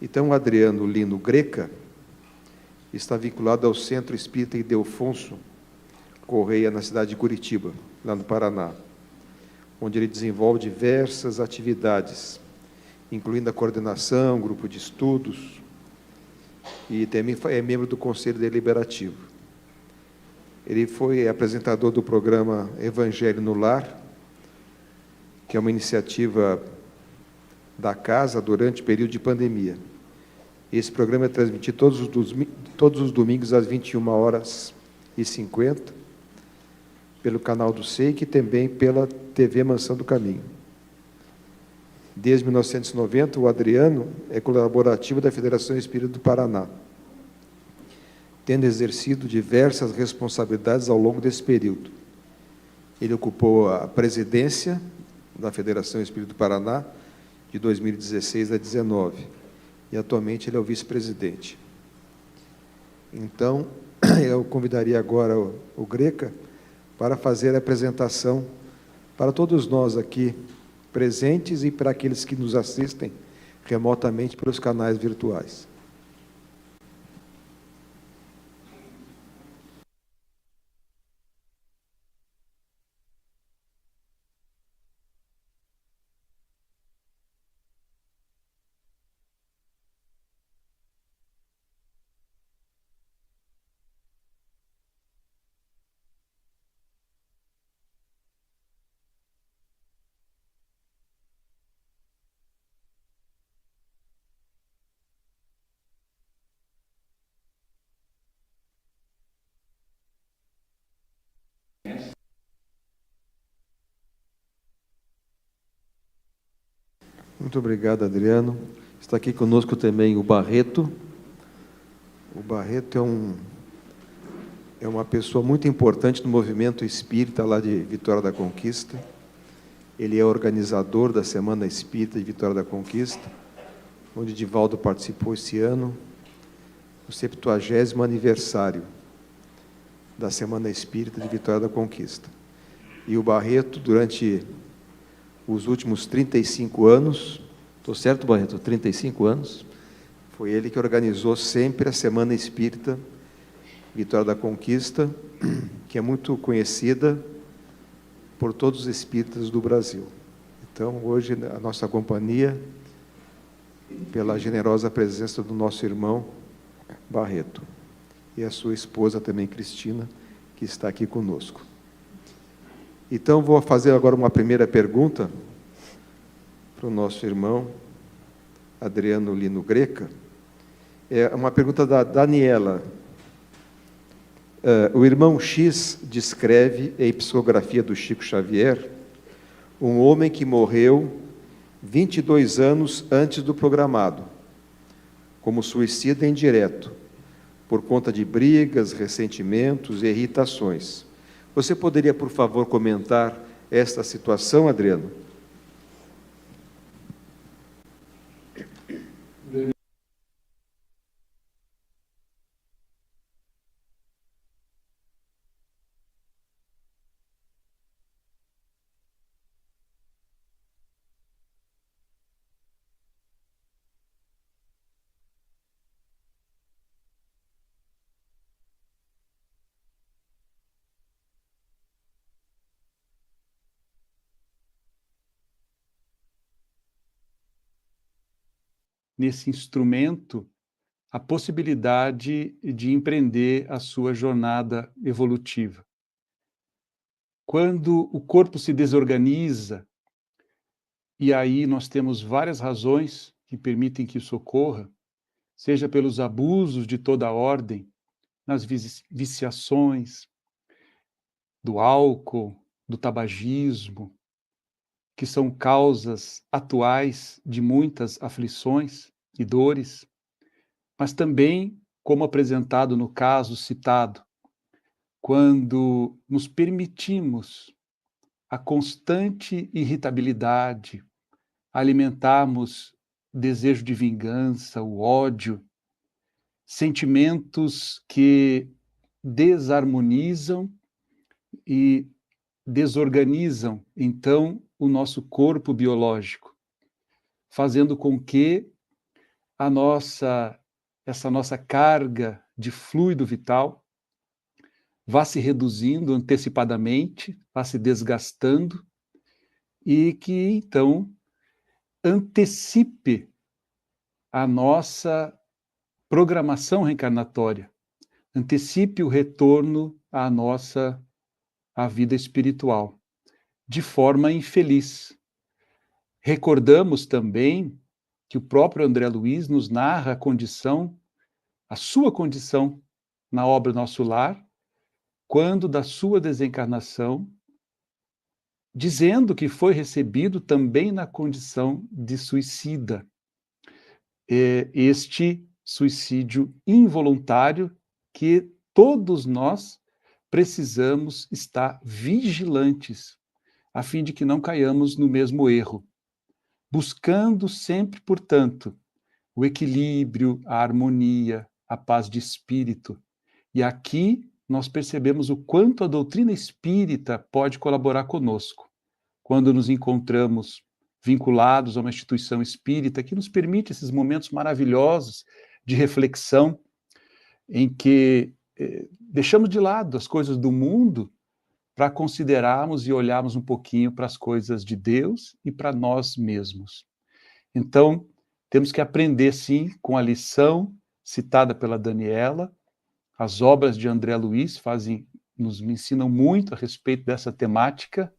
Então, o Adriano Lino Greca está vinculado ao Centro Espírita Ildefonso Correia, na cidade de Curitiba, lá no Paraná, onde ele desenvolve diversas atividades, incluindo a coordenação, grupo de estudos, e também é membro do Conselho Deliberativo. Ele foi apresentador do programa Evangelho no Lar, que é uma iniciativa da Casa durante o período de pandemia. Esse programa é transmitido todos os domingos às 21h50, pelo canal do SEIC e também pela TV Mansão do Caminho. Desde 1990, o Adriano é colaborativo da Federação Espírita do Paraná, tendo exercido diversas responsabilidades ao longo desse período. Ele ocupou a presidência da Federação Espírita do Paraná de 2016 a 2019, e atualmente ele é o vice-presidente. Então, eu convidaria agora o Greca para fazer a apresentação para todos nós aqui presentes e para aqueles que nos assistem remotamente pelos canais virtuais. Muito obrigado, Adriano. Está aqui conosco também o Barreto. O Barreto é uma pessoa muito importante no movimento espírita lá de Vitória da Conquista. Ele é organizador da Semana Espírita de Vitória da Conquista, onde Divaldo participou esse ano, o 70º aniversário da Semana Espírita de Vitória da Conquista. E o Barreto, durante os últimos 35 anos, estou certo, Barreto? 35 anos, foi ele que organizou sempre a Semana Espírita Vitória da Conquista, que é muito conhecida por todos os espíritas do Brasil. Então, hoje, a nossa companhia, pela generosa presença do nosso irmão Barreto, e a sua esposa também, Cristina, que está aqui conosco. Então, vou fazer agora uma primeira pergunta para o nosso irmão Adriano Lino Greca. É uma pergunta da Daniela. O irmão X descreve, em psicografia do Chico Xavier, um homem que morreu 22 anos antes do programado, como suicida indireto, por conta de brigas, ressentimentos e irritações. Você poderia, por favor, comentar esta situação, Adriano? Nesse instrumento, a possibilidade de empreender a sua jornada evolutiva. Quando o corpo se desorganiza, e aí nós temos várias razões que permitem que isso ocorra, seja pelos abusos de toda a ordem, nas viciações, do álcool, do tabagismo, que são causas atuais de muitas aflições e dores, mas também, como apresentado no caso citado, quando nos permitimos a constante irritabilidade, alimentarmos desejo de vingança, o ódio, sentimentos que desarmonizam e desorganizam, então, o nosso corpo biológico, fazendo com que essa nossa carga de fluido vital vá se reduzindo antecipadamente, vá se desgastando, e que, então, antecipe a nossa programação reencarnatória, antecipe o retorno à vida espiritual, de forma infeliz. Recordamos também que o próprio André Luiz nos narra a sua condição na obra Nosso Lar, quando da sua desencarnação, dizendo que foi recebido também na condição de suicida. Este suicídio involuntário que todos nós precisamos estar vigilantes, a fim de que não caiamos no mesmo erro, buscando sempre, portanto, o equilíbrio, a harmonia, a paz de espírito. E aqui nós percebemos o quanto a doutrina espírita pode colaborar conosco, quando nos encontramos vinculados a uma instituição espírita que nos permite esses momentos maravilhosos de reflexão, em que deixamos de lado as coisas do mundo para considerarmos e olharmos um pouquinho para as coisas de Deus e para nós mesmos. Então, temos que aprender, sim, com a lição citada pela Daniela. As obras de André Luiz nos ensinam muito a respeito dessa temática,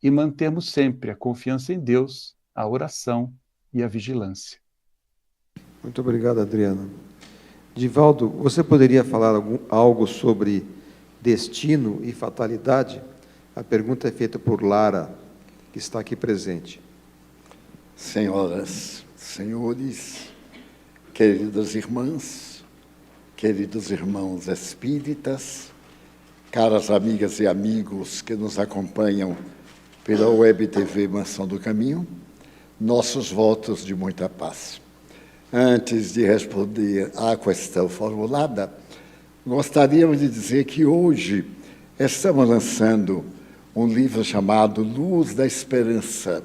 e mantermos sempre a confiança em Deus, a oração e a vigilância. Muito obrigado, Adriano. Divaldo, você poderia falar algo sobre destino e fatalidade? A pergunta é feita por Lara, que está aqui presente. Senhoras, senhores, queridas irmãs, queridos irmãos espíritas, caras amigas e amigos que nos acompanham pela Web TV Mansão do Caminho, nossos votos de muita paz. Antes de responder à questão formulada, gostaríamos de dizer que hoje estamos lançando um livro chamado Luz da Esperança.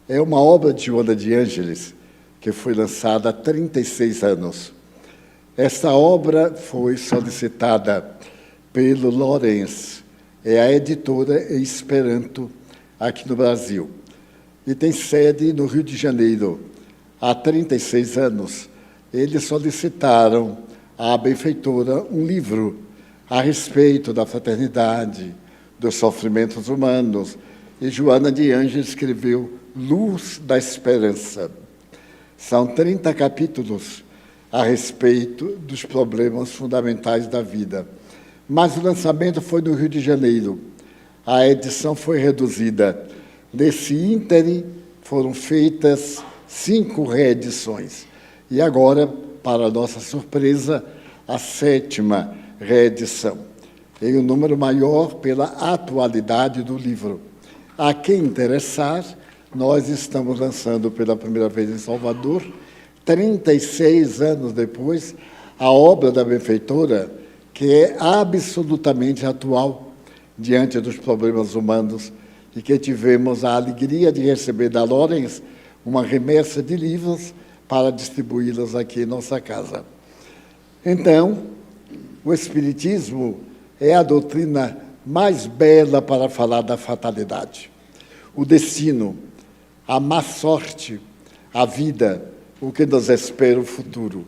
É uma obra de Joana de Ângeles, que foi lançada há 36 anos. Esta obra foi solicitada pelo Lorenz, é a editora em Esperanto aqui no Brasil, e tem sede no Rio de Janeiro. Há 36 anos, eles solicitaram à benfeitora um livro a respeito da fraternidade, dos sofrimentos humanos, e Joana de Ângeles escreveu Luz da Esperança. São 30 capítulos a respeito dos problemas fundamentais da vida. Mas o lançamento foi no Rio de Janeiro. A edição foi reduzida. Nesse ínterim, foram feitas 5 reedições. E agora, para nossa surpresa, a 7ª reedição, em um número maior pela atualidade do livro. A quem interessar, nós estamos lançando pela primeira vez em Salvador, 36 anos depois, a obra da benfeitora, que é absolutamente atual diante dos problemas humanos, e que tivemos a alegria de receber da Lorenz uma remessa de livros para distribuí-los aqui em nossa casa. Então, o Espiritismo é a doutrina mais bela para falar da fatalidade. O destino, a má sorte, a vida, o que nos espera o futuro.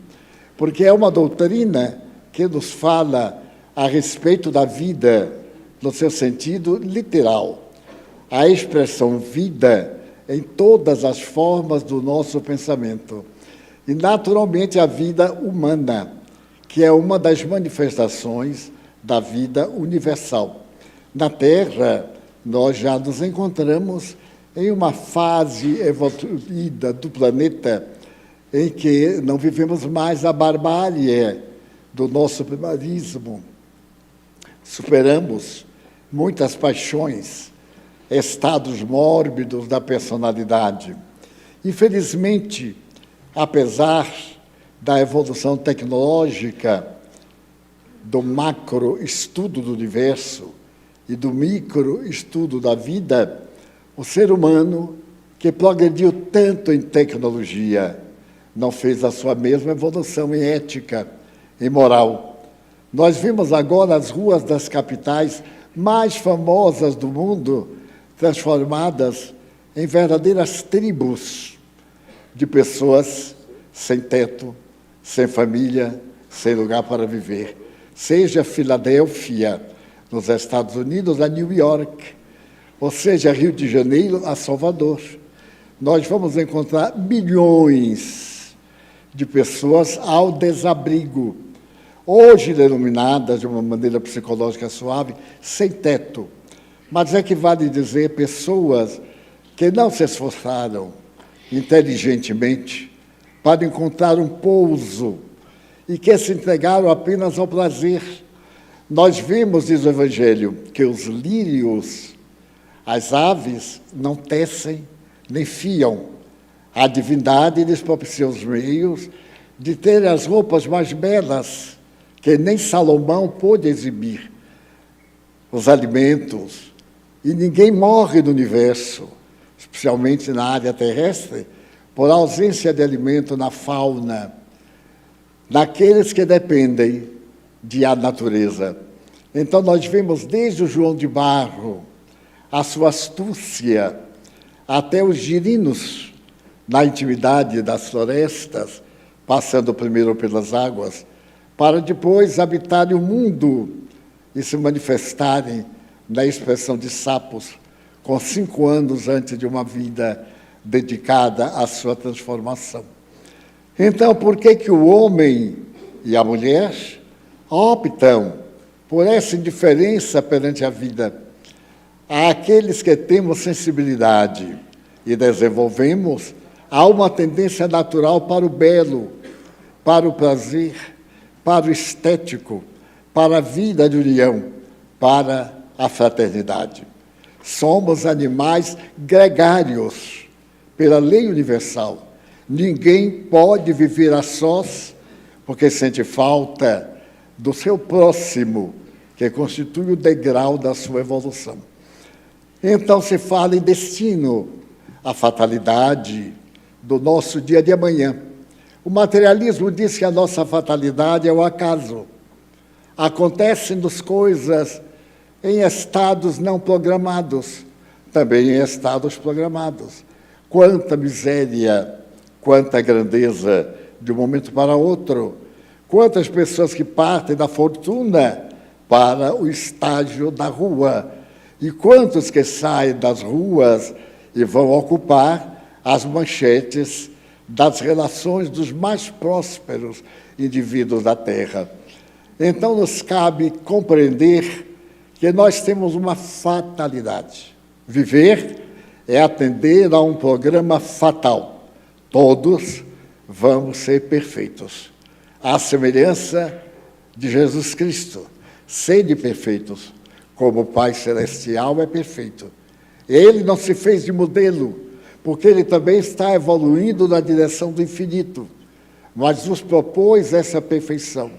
Porque é uma doutrina que nos fala a respeito da vida no seu sentido literal. A expressão vida em todas as formas do nosso pensamento. E, naturalmente, a vida humana, que é uma das manifestações da vida universal. Na Terra, nós já nos encontramos em uma fase evoluída do planeta em que não vivemos mais a barbárie do nosso primarismo. Superamos muitas paixões, estados mórbidos da personalidade. Infelizmente, apesar da evolução tecnológica, do macro estudo do universo e do micro estudo da vida, o ser humano, que progrediu tanto em tecnologia, não fez a sua mesma evolução em ética, em moral. Nós vimos agora as ruas das capitais mais famosas do mundo transformadas em verdadeiras tribos de pessoas sem teto, sem família, sem lugar para viver. Seja Filadélfia, nos Estados Unidos, a New York, ou seja, Rio de Janeiro, a Salvador. Nós vamos encontrar milhões de pessoas ao desabrigo, hoje denominadas de uma maneira psicológica suave, sem teto. Mas é que vale dizer pessoas que não se esforçaram inteligentemente para encontrar um pouso e que se entregaram apenas ao prazer. Nós vimos, diz o Evangelho, que os lírios, as aves, não tecem nem fiam. A divindade lhes propiciou os meios de ter as roupas mais belas que nem Salomão pôde exibir, os alimentos. E ninguém morre no universo, especialmente na área terrestre, por ausência de alimento na fauna, daqueles que dependem da natureza. Então nós vemos desde o João de Barro, a sua astúcia, até os girinos, na intimidade das florestas, passando primeiro pelas águas, para depois habitarem o mundo e se manifestarem na expressão de sapos, com 5 anos antes de uma vida dedicada à sua transformação. Então, por que o homem e a mulher optam por essa indiferença perante a vida? Há aqueles que temos sensibilidade e desenvolvemos, há uma tendência natural para o belo, para o prazer, para o estético, para a vida de união, para a fraternidade. Somos animais gregários, pela lei universal. Ninguém pode viver a sós, porque sente falta do seu próximo, que constitui o degrau da sua evolução. Então se fala em destino, a fatalidade do nosso dia de amanhã. O materialismo diz que a nossa fatalidade é o acaso. Acontecem-nos coisas em estados não programados, também em estados programados. Quanta miséria, quanta grandeza de um momento para outro. Quantas pessoas que partem da fortuna para o estágio da rua. E quantos que saem das ruas e vão ocupar as manchetes das relações dos mais prósperos indivíduos da Terra. Então, nos cabe compreender que nós temos uma fatalidade. Viver é atender a um programa fatal. Todos vamos ser perfeitos. À semelhança de Jesus Cristo, sede perfeitos, como o Pai Celestial é perfeito. Ele não se fez de modelo, porque ele também está evoluindo na direção do infinito, mas nos propôs essa perfeição,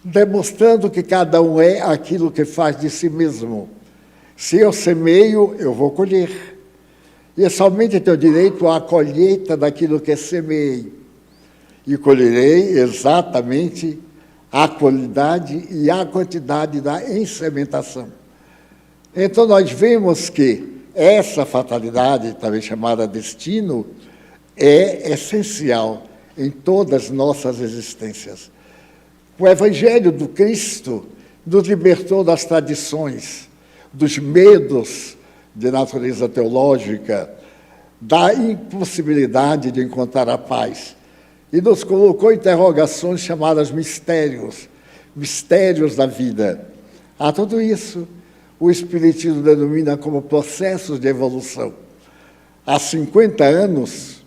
demonstrando que cada um é aquilo que faz de si mesmo. Se eu semeio, eu vou colher. E somente tenho direito à colheita daquilo que semeei. E colherei exatamente a qualidade e a quantidade da ensementação. Então, nós vemos que essa fatalidade, também chamada destino, é essencial em todas as nossas existências. O Evangelho do Cristo nos libertou das tradições, dos medos de natureza teológica, da impossibilidade de encontrar a paz, e nos colocou interrogações chamadas mistérios, mistérios da vida. A tudo isso, o Espiritismo denomina como processos de evolução. Há 50 anos,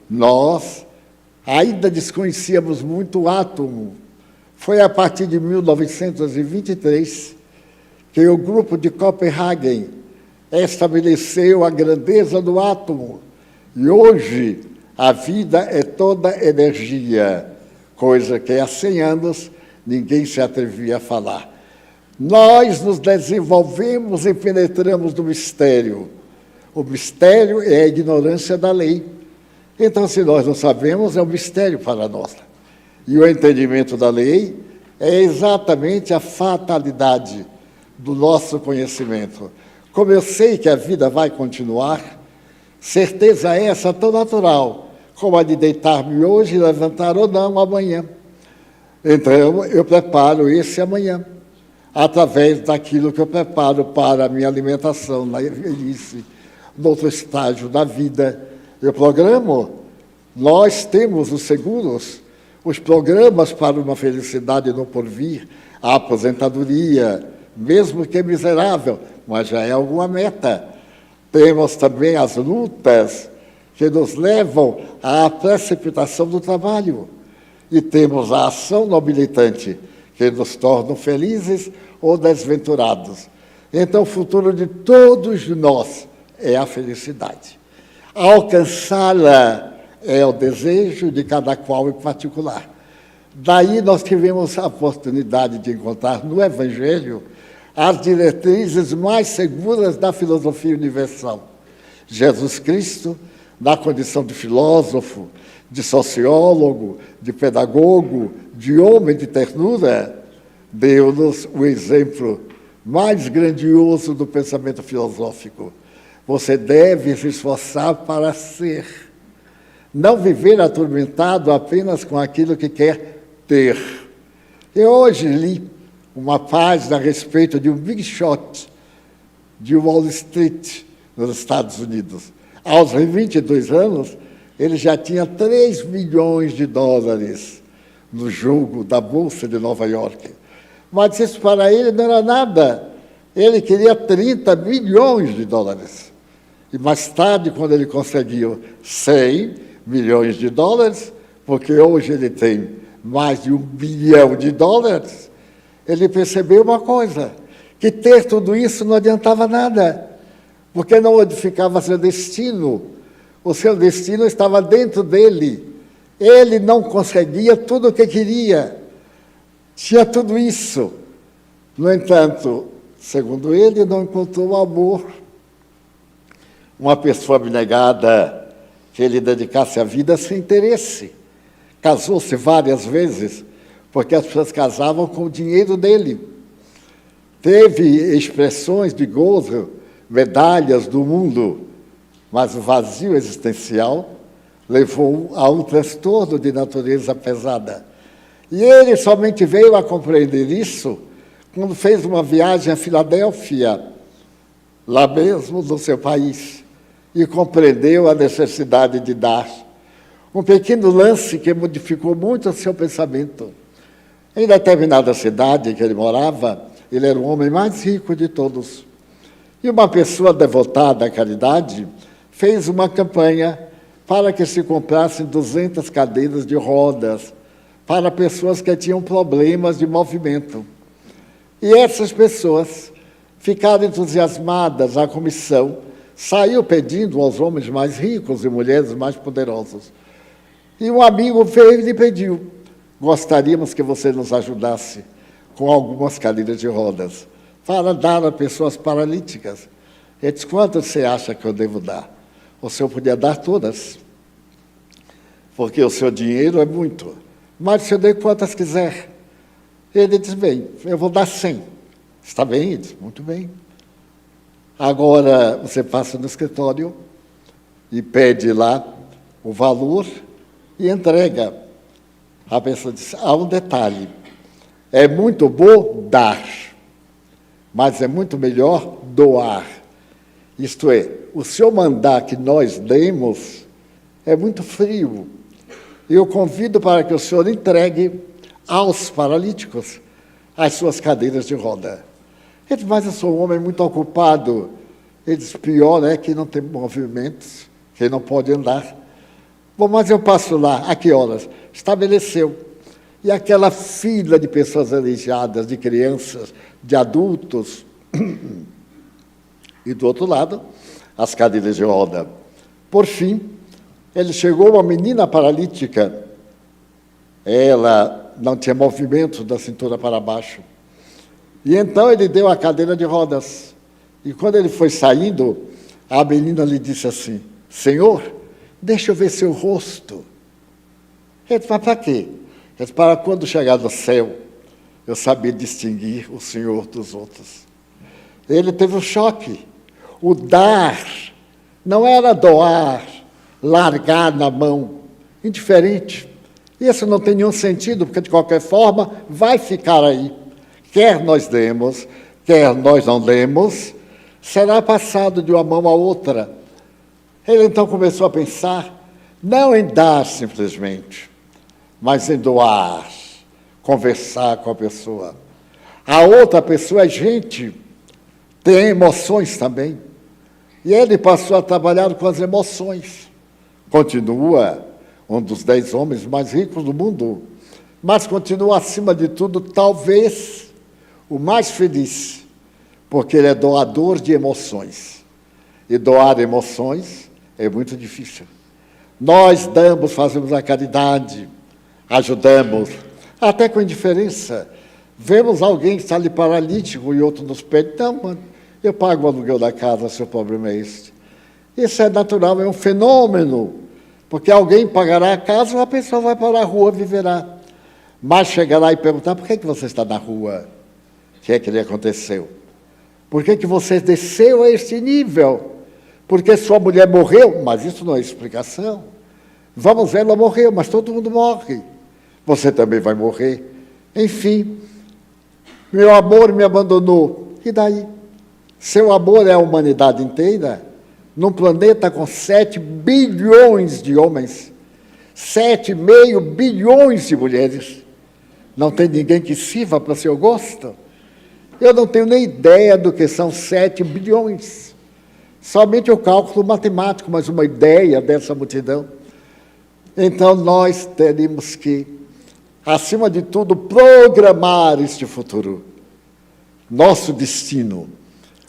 nós ainda desconhecíamos muito o átomo. Foi a partir de 1923 que o grupo de Copenhagen estabeleceu a grandeza do átomo. E hoje a vida é toda energia, coisa que há 100 anos ninguém se atrevia a falar. Nós nos desenvolvemos e penetramos no mistério. O mistério é a ignorância da lei. Então, se nós não sabemos, é um mistério para nós. E o entendimento da lei é exatamente a fatalidade do nosso conhecimento. Como eu sei que a vida vai continuar, certeza essa tão natural, como a de deitar-me hoje e levantar ou não amanhã. Então, eu preparo esse amanhã, através daquilo que eu preparo para a minha alimentação na velhice, no outro estágio da vida. Eu programo, nós temos os seguros, os programas para uma felicidade no porvir, a aposentadoria, mesmo que miserável, mas já é alguma meta. Temos também as lutas que nos levam à precipitação do trabalho. E temos a ação nobilitante, que nos torna felizes ou desventurados. Então, o futuro de todos nós é a felicidade. Alcançá-la é o desejo de cada qual em particular. Daí nós tivemos a oportunidade de encontrar no Evangelho as diretrizes mais seguras da filosofia universal. Jesus Cristo, na condição de filósofo, de sociólogo, de pedagogo, de homem de ternura, deu-nos o exemplo mais grandioso do pensamento filosófico. Você deve se esforçar para ser, não viver atormentado apenas com aquilo que quer ter. Eu hoje li uma página a respeito de um big shot de Wall Street, nos Estados Unidos. Aos 22 anos, ele já tinha 3 milhões de dólares no jogo da Bolsa de Nova York. Mas isso para ele não era nada. Ele queria 30 milhões de dólares. E mais tarde, quando ele conseguiu 100 milhões de dólares, porque hoje ele tem mais de 1 bilhão de dólares, ele percebeu uma coisa, que ter tudo isso não adiantava nada, porque não modificava seu destino. O seu destino estava dentro dele. Ele não conseguia tudo o que queria. Tinha tudo isso. No entanto, segundo ele, não encontrou o amor. Uma pessoa abnegada, que ele dedicasse a vida sem interesse. Casou-se várias vezes, porque as pessoas casavam com o dinheiro dele. Teve expressões de gozo, medalhas do mundo, mas o vazio existencial levou a um transtorno de natureza pesada. E ele somente veio a compreender isso quando fez uma viagem a Filadélfia, lá mesmo no seu país, e compreendeu a necessidade de dar. Um pequeno lance que modificou muito o seu pensamento. Em determinada cidade em que ele morava, ele era o homem mais rico de todos. E uma pessoa devotada à caridade fez uma campanha para que se comprassem 200 cadeiras de rodas para pessoas que tinham problemas de movimento. E essas pessoas ficaram entusiasmadas, a comissão saiu pedindo aos homens mais ricos e mulheres mais poderosos. E um amigo veio e lhe pediu: gostaríamos que você nos ajudasse com algumas cadeiras de rodas para dar a pessoas paralíticas. Ele disse: quanto você acha que eu devo dar? O senhor podia dar todas, porque o seu dinheiro é muito, mas o senhor dê quantas quiser. Ele disse: bem, eu vou dar 100. Está bem? Ele disse: muito bem. Agora você passa no escritório e pede lá o valor e entrega. A pessoa diz: há um detalhe, é muito bom dar, mas é muito melhor doar. Isto é, o senhor mandar que nós demos é muito frio. Eu convido para que o senhor entregue aos paralíticos as suas cadeiras de roda. Ele diz: mas eu sou um homem muito ocupado. Ele diz: pior é que não tem movimentos, que não pode andar. Bom, mas eu passo lá, a que horas? Estabeleceu. E aquela fila de pessoas aleijadas, de crianças, de adultos, e do outro lado, as cadeiras de roda. Por fim, ele chegou a uma menina paralítica. Ela não tinha movimento da cintura para baixo. E então ele deu a cadeira de rodas. E quando ele foi saindo, a menina lhe disse assim: Senhor, Deixa eu ver seu rosto. Ele disse, mas para quê? Ele disse, para quando chegar no céu, eu saber distinguir o Senhor dos outros. Ele teve um choque. O dar não era doar, largar na mão, indiferente. Isso não tem nenhum sentido, porque de qualquer forma vai ficar aí. Quer nós demos, quer nós não demos, será passado de uma mão a outra. Ele então começou a pensar, não em dar simplesmente, mas em doar, conversar com a pessoa. A outra pessoa é gente, tem emoções também. E ele passou a trabalhar com as emoções. Continua um dos 10 homens mais ricos do mundo, mas continua, acima de tudo, talvez o mais feliz, porque ele é doador de emoções. E doar emoções é muito difícil. Nós damos, fazemos a caridade, ajudamos, até com indiferença. Vemos alguém que está ali paralítico e outro nos pede, não, mano, eu pago o aluguel da casa, seu problema é este. Isso é natural, é um fenômeno, porque alguém pagará a casa e uma pessoa vai para a rua, viverá. Mas chegará e perguntar, por que você está na rua? O que é que lhe aconteceu? Por que você desceu a este nível? Porque sua mulher morreu? Mas isso não é explicação. Vamos ver, ela morreu, mas todo mundo morre. Você também vai morrer. Enfim, meu amor me abandonou. E daí? Seu amor é a humanidade inteira? Num planeta com 7 bilhões de homens, 7,5 bilhões de mulheres. Não tem ninguém que sirva para seu gosto? Eu não tenho nem ideia do que são 7 bilhões. Somente o cálculo matemático, mas uma ideia dessa multidão. Então, nós teríamos que, acima de tudo, programar este futuro. Nosso destino.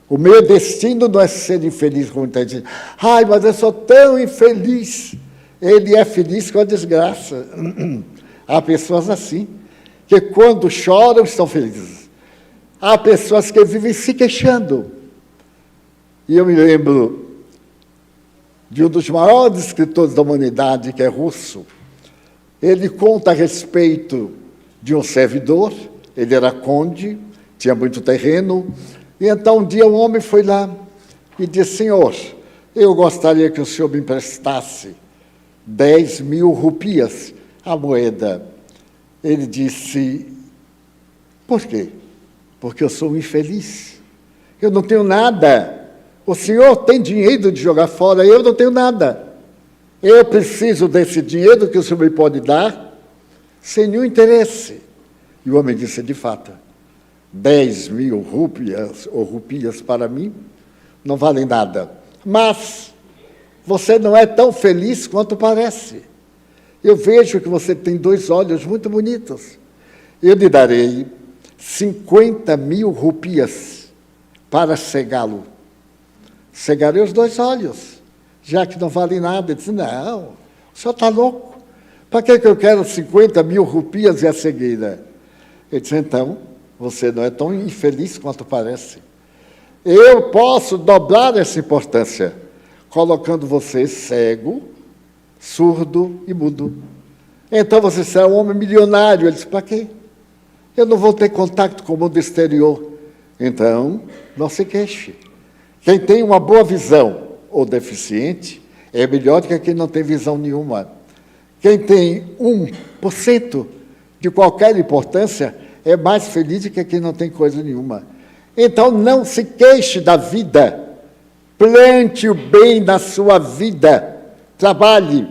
O meu destino não é ser infeliz, como muita gente. Ai, mas eu sou tão infeliz. Ele é feliz com a desgraça. Há pessoas assim, que quando choram estão felizes. Há pessoas que vivem se queixando. E eu me lembro de um dos maiores escritores da humanidade, que é russo. Ele conta a respeito de um servidor, ele era conde, tinha muito terreno, e então um dia um homem foi lá e disse, senhor, eu gostaria que o senhor me emprestasse 10.000 rupias, a moeda. Ele disse, por quê? Porque eu sou um infeliz, eu não tenho nada. O senhor tem dinheiro de jogar fora, eu não tenho nada. Eu preciso desse dinheiro que o senhor me pode dar, sem nenhum interesse. E o homem disse, de fato, 10.000 rupias ou rupias para mim não valem nada. Mas você não é tão feliz quanto parece. Eu vejo que você tem 2 olhos muito bonitos. Eu lhe darei 50.000 rupias para cegá-lo. Cegarei os 2 olhos, já que não vale nada. Ele disse, não, o senhor está louco. Para que eu quero 50.000 rupias e a cegueira? Ele disse, então, você não é tão infeliz quanto parece. Eu posso dobrar essa importância, colocando você cego, surdo e mudo. Então você será um homem milionário. Ele disse, para quê? Eu não vou ter contato com o mundo exterior. Então, não se queixe. Quem tem uma boa visão ou deficiente é melhor do que quem não tem visão nenhuma. Quem tem 1% de qualquer importância é mais feliz do que quem não tem coisa nenhuma. Então, não se queixe da vida. Plante o bem na sua vida. Trabalhe.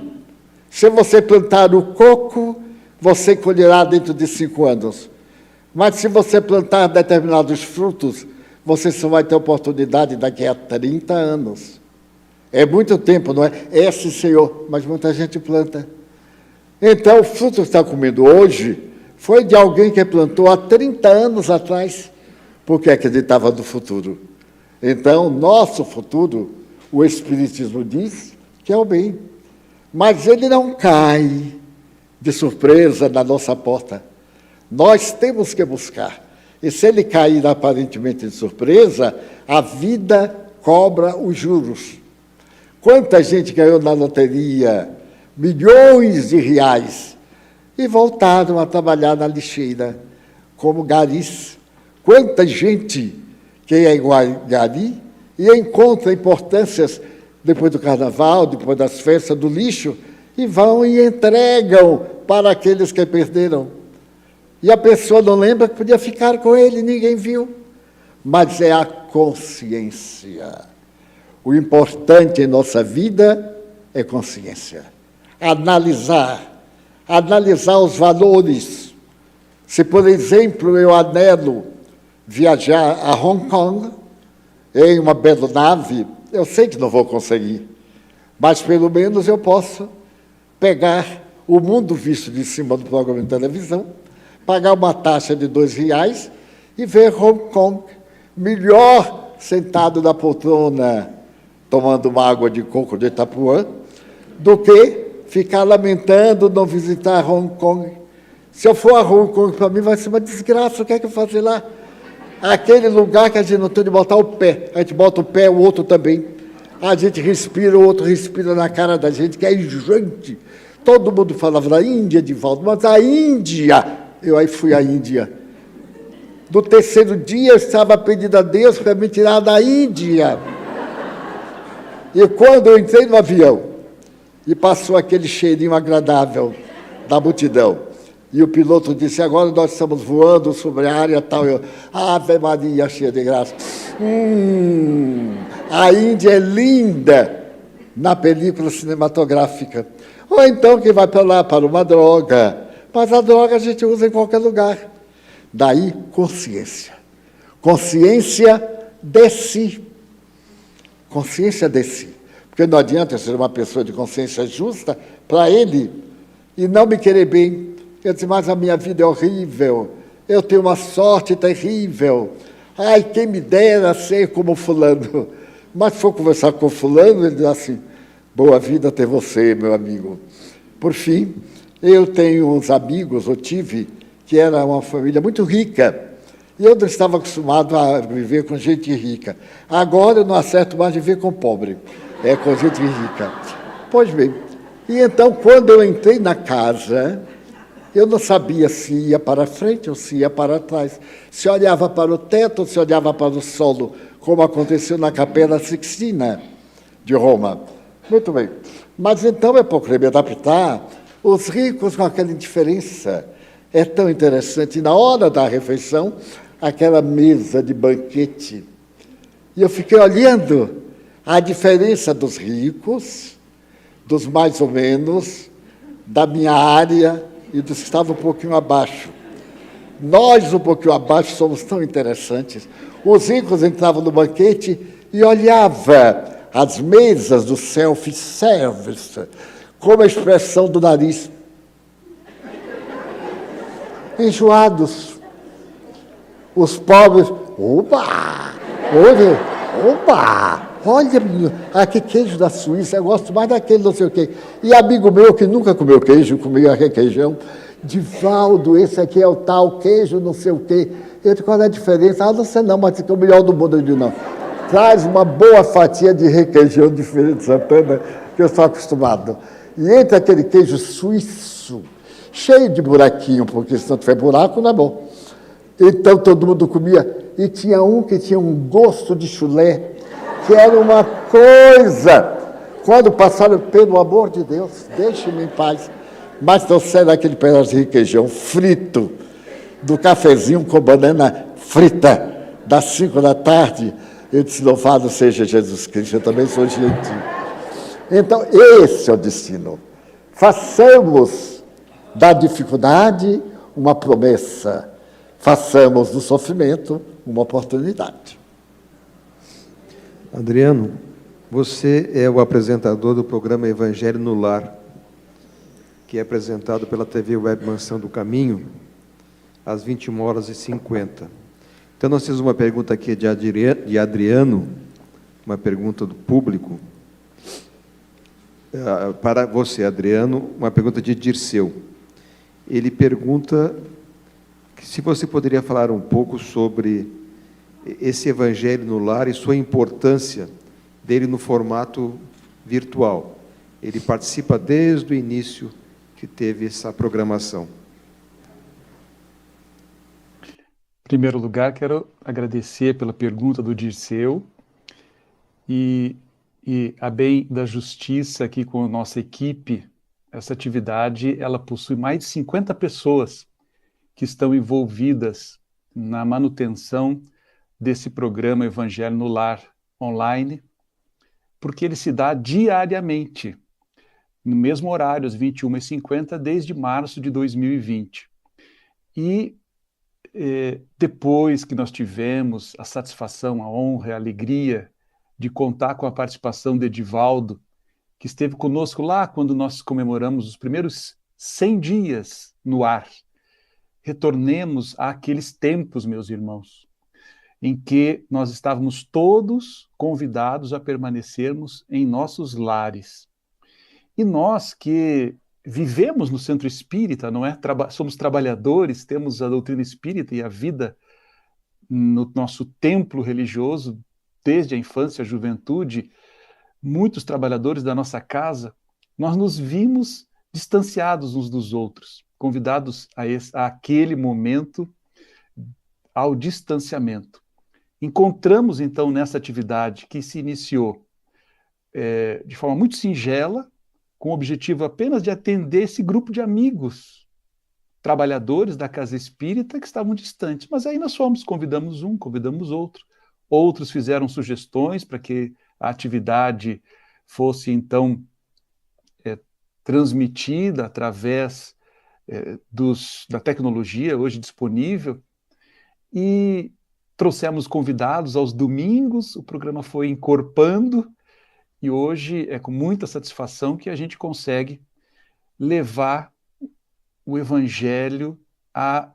Se você plantar o coco, você colherá dentro de 5 anos. Mas se você plantar determinados frutos, você só vai ter oportunidade daqui a 30 anos. É muito tempo, não é? É sim, senhor, mas muita gente planta. Então, o fruto que está comendo hoje foi de alguém que plantou há 30 anos atrás, porque acreditava no futuro. Então, nosso futuro, o Espiritismo diz que é o bem. Mas ele não cai de surpresa na nossa porta. Nós temos que buscar. E se ele cair aparentemente de surpresa, a vida cobra os juros. Quanta gente ganhou na loteria milhões de reais e voltaram a trabalhar na lixeira, como garis. Quanta gente que é gari e encontra importâncias depois do carnaval, depois das festas do lixo, e vão e entregam para aqueles que perderam. E a pessoa não lembra que podia ficar com ele, ninguém viu. Mas é a consciência. O importante em nossa vida é consciência. Analisar os valores. Se, por exemplo, eu anelo viajar a Hong Kong em uma bela nave, eu sei que não vou conseguir, mas pelo menos eu posso pegar o mundo visto de cima do programa de televisão, pagar uma taxa de R$2 e ver Hong Kong melhor sentado na poltrona, tomando uma água de coco de Itapuã, do que ficar lamentando não visitar Hong Kong. Se eu for a Hong Kong, para mim vai ser uma desgraça, o que é que eu faço lá? Aquele lugar que a gente não tem de botar o pé, a gente bota o pé, o outro também. A gente respira, o outro respira na cara da gente, que é enjoante. Todo mundo falava da Índia, Divaldo, mas a Índia, eu aí fui à Índia. No terceiro dia, eu estava pedindo a Deus para me tirar da Índia. E quando eu entrei no avião, e passou aquele cheirinho agradável da multidão, e o piloto disse, agora nós estamos voando sobre a área tal. Eu, Ave Maria, cheia de graça. A Índia é linda na película cinematográfica. Ou então quem vai para lá para uma droga. Mas a droga a gente usa em qualquer lugar. Daí, consciência. Consciência de si. Consciência de si. Porque não adianta eu ser uma pessoa de consciência justa para ele e não me querer bem. Eu disse, mas a minha vida é horrível, eu tenho uma sorte terrível. Ai, quem me dera ser como fulano. Mas se for conversar com fulano, ele diz assim, boa vida ter você, meu amigo. Por fim, eu tenho uns amigos, eu tive, que era uma família muito rica, e eu não estava acostumado a viver com gente rica. Agora eu não acerto mais viver com pobre, é com gente rica. Pois bem, e então quando eu entrei na casa, eu não sabia se ia para frente ou se ia para trás, se olhava para o teto ou se olhava para o solo, como aconteceu na Capela Sixtina de Roma. Muito bem. Mas então, eu procurei me adaptar, os ricos com aquela indiferença. É tão interessante. Na hora da refeição, aquela mesa de banquete, e eu fiquei olhando a diferença dos ricos, dos mais ou menos, da minha área e dos que estavam um pouquinho abaixo. Nós, um pouquinho abaixo, somos tão interessantes. Os ricos entravam no banquete e olhavam as mesas do self-service como a expressão do nariz. Enjoados. Os pobres, opa! Olha, menino, que queijo da Suíça, eu gosto mais daquele não sei o quê. E amigo meu que nunca comeu queijo, comia requeijão, Divaldo, esse aqui é o tal queijo não sei o quê. Eu disse, qual é a diferença? Não sei não, mas esse aqui é o melhor do mundo. Eu digo, não. Traz uma boa fatia de requeijão de Feira de Santana, que eu estou acostumado. E entre aquele queijo suíço, cheio de buraquinho, porque se não tiver buraco, não é bom. Então todo mundo comia. E tinha um que tinha um gosto de chulé, que era uma coisa. Quando passaram, pelo amor de Deus, deixe-me em paz. Mas trouxeram aquele pedaço de requeijão frito, do cafezinho com banana frita, das 5 da tarde. Eu disse, louvado seja Jesus Cristo, eu também sou gentil. Então, esse é o destino. Façamos da dificuldade uma promessa. Façamos do sofrimento uma oportunidade. Adriano, você é o apresentador do programa Evangelho no Lar, que é apresentado pela TV Web Mansão do Caminho, às 21h50. Então, nós temos uma pergunta aqui de Adriano, uma pergunta do público. Para você, Adriano, uma pergunta de Dirceu. Ele pergunta se você poderia falar um pouco sobre esse Evangelho no Lar e sua importância dele no formato virtual. Ele participa desde o início que teve essa programação. Em primeiro lugar, quero agradecer pela pergunta do Dirceu e a bem da justiça aqui com a nossa equipe. Essa atividade, ela possui mais de 50 pessoas que estão envolvidas na manutenção desse programa Evangelho no Lar online, porque ele se dá diariamente, no mesmo horário, às 21h50, desde março de 2020. E depois que nós tivemos a satisfação, a honra, a alegria de contar com a participação de Edivaldo, que esteve conosco lá quando nós comemoramos os primeiros 100 dias no ar. Retornemos àqueles tempos, meus irmãos, em que nós estávamos todos convidados a permanecermos em nossos lares. E nós que vivemos no centro espírita, não é? Somos trabalhadores, temos a doutrina espírita e a vida no nosso templo religioso, desde a infância, a juventude, muitos trabalhadores da nossa casa, nós nos vimos distanciados uns dos outros, convidados a aquele momento, ao distanciamento. Encontramos, então, nessa atividade que se iniciou de forma muito singela, com o objetivo apenas de atender esse grupo de amigos, trabalhadores da casa espírita que estavam distantes. Mas aí nós convidamos um, convidamos outro. Outros fizeram sugestões para que a atividade fosse, então, transmitida através da tecnologia hoje disponível, e trouxemos convidados aos domingos, o programa foi encorpando, e hoje é com muita satisfação que a gente consegue levar o Evangelho a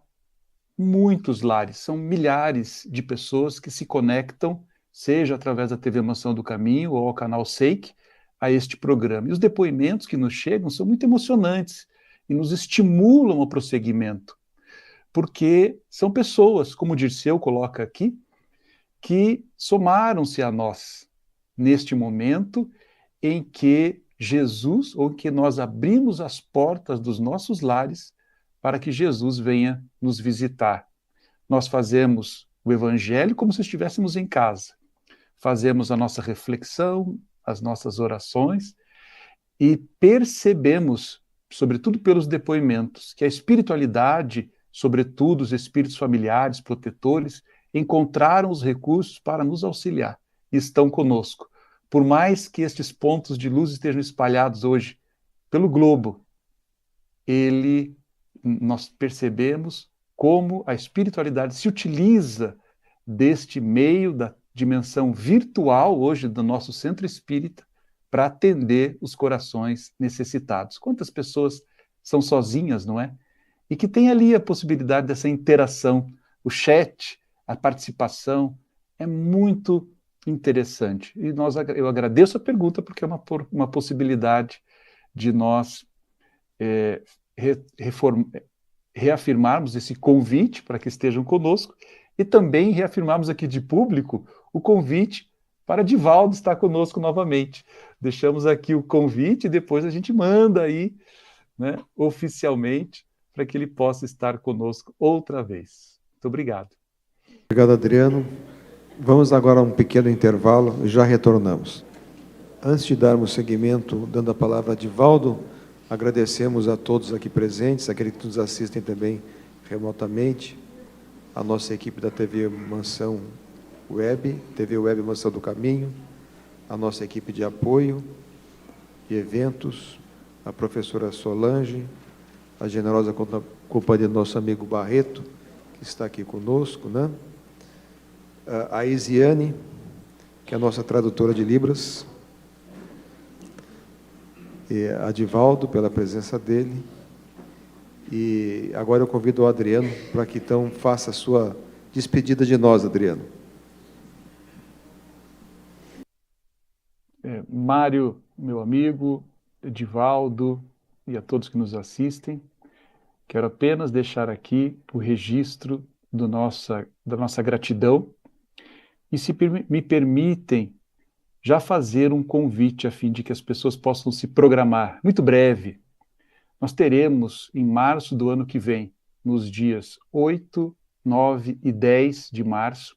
muitos lares. São milhares de pessoas que se conectam, seja através da TV Mansão do Caminho ou ao canal SEIC, a este programa. E os depoimentos que nos chegam são muito emocionantes e nos estimulam ao prosseguimento, porque são pessoas, como o Dirceu coloca aqui, que somaram-se a nós neste momento em que Jesus, ou que nós abrimos as portas dos nossos lares para que Jesus venha nos visitar. Nós fazemos o Evangelho como se estivéssemos em casa. Fazemos a nossa reflexão, as nossas orações e percebemos, sobretudo pelos depoimentos, que a espiritualidade, sobretudo os espíritos familiares, protetores, encontraram os recursos para nos auxiliar e estão conosco. Por mais que estes pontos de luz estejam espalhados hoje pelo globo, nós percebemos como a espiritualidade se utiliza deste meio, da dimensão virtual hoje do nosso centro espírita, para atender os corações necessitados. Quantas pessoas são sozinhas, não é? E que tem ali a possibilidade dessa interação, o chat, a participação, é muito interessante. E eu agradeço a pergunta, porque é uma possibilidade de nós reafirmarmos esse convite para que estejam conosco e também reafirmarmos aqui de público o convite para Edivaldo estar conosco novamente. Deixamos aqui o convite e depois a gente manda aí, né, oficialmente, para que ele possa estar conosco outra vez. Muito obrigado. Obrigado, Adriano. Vamos agora a um pequeno intervalo e já retornamos. Antes de darmos seguimento, dando a palavra a Edivaldo, agradecemos a todos aqui presentes, aqueles que nos assistem também remotamente, a nossa equipe da TV Mansão Web, TV Web Mansão do Caminho, a nossa equipe de apoio e eventos, a professora Solange, a generosa companhia do nosso amigo Barreto, que está aqui conosco, né? A Isiane, que é a nossa tradutora de Libras, e a Edivaldo, pela presença dele. E agora eu convido o Adriano para que então faça a sua despedida de nós, Adriano. Mário, meu amigo, Edivaldo e a todos que nos assistem, quero apenas deixar aqui o registro da nossa gratidão. E se me permitem já fazer um convite a fim de que as pessoas possam se programar. Muito breve, nós teremos em março do ano que vem, nos dias 8, 9 e 10 de março,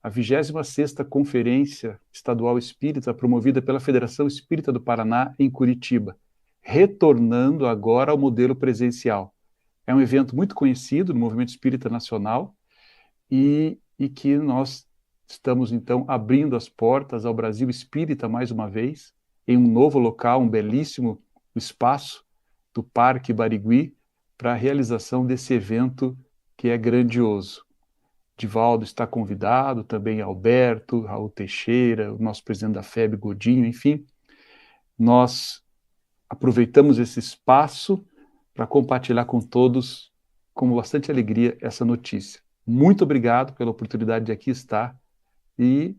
a 26ª Conferência Estadual Espírita, promovida pela Federação Espírita do Paraná, em Curitiba, retornando agora ao modelo presencial. É um evento muito conhecido no movimento espírita nacional e que nós estamos, então, abrindo as portas ao Brasil Espírita mais uma vez, em um novo local, um belíssimo espaço do Parque Barigui, para a realização desse evento que é grandioso. Divaldo está convidado, também Alberto, Raul Teixeira, o nosso presidente da FEB, Godinho, enfim. Nós aproveitamos esse espaço para compartilhar com todos, com bastante alegria, essa notícia. Muito obrigado pela oportunidade de aqui estar e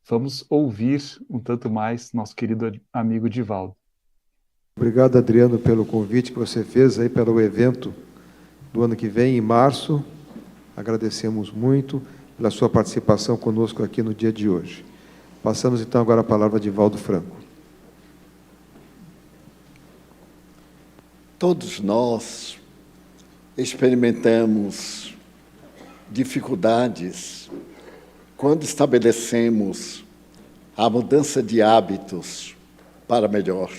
vamos ouvir um tanto mais nosso querido amigo Divaldo. Obrigado, Adriano, pelo convite que você fez aí para o evento do ano que vem, em março. Agradecemos muito pela sua participação conosco aqui no dia de hoje. Passamos, então, agora a palavra a Divaldo Franco. Todos nós experimentamos dificuldades quando estabelecemos a mudança de hábitos para melhor.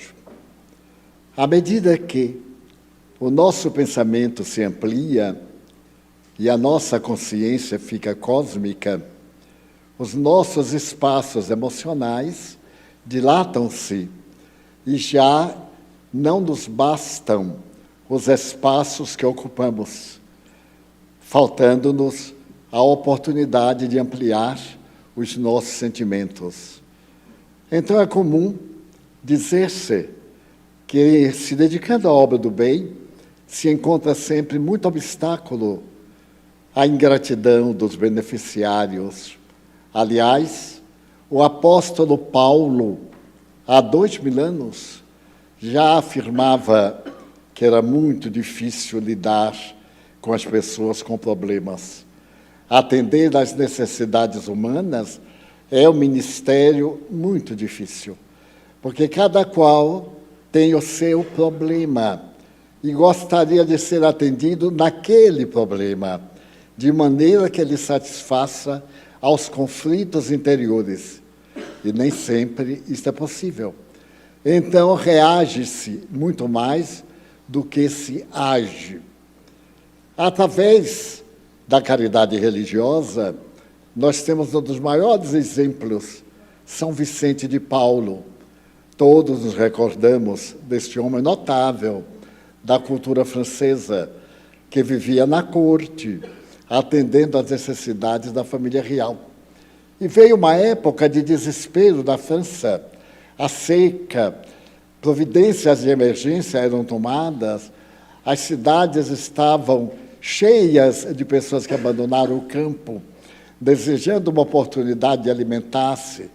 À medida que o nosso pensamento se amplia e a nossa consciência fica cósmica, os nossos espaços emocionais dilatam-se e já não nos bastam os espaços que ocupamos, faltando-nos a oportunidade de ampliar os nossos sentimentos. Então é comum dizer-se que, se dedicando à obra do bem, se encontra sempre muito obstáculo à ingratidão dos beneficiários. Aliás, o apóstolo Paulo, há 2000 anos, já afirmava que era muito difícil lidar com as pessoas com problemas. Atender às necessidades humanas é um ministério muito difícil, porque cada qual tem o seu problema e gostaria de ser atendido naquele problema, de maneira que ele satisfaça aos conflitos interiores. E nem sempre isso é possível. Então, reage-se muito mais do que se age. Através da caridade religiosa, nós temos um dos maiores exemplos, São Vicente de Paulo. Todos nos recordamos deste homem notável da cultura francesa, que vivia na corte, atendendo às necessidades da família real. E veio uma época de desespero da França, a seca, providências de emergência eram tomadas, as cidades estavam cheias de pessoas que abandonaram o campo, desejando uma oportunidade de alimentar-se.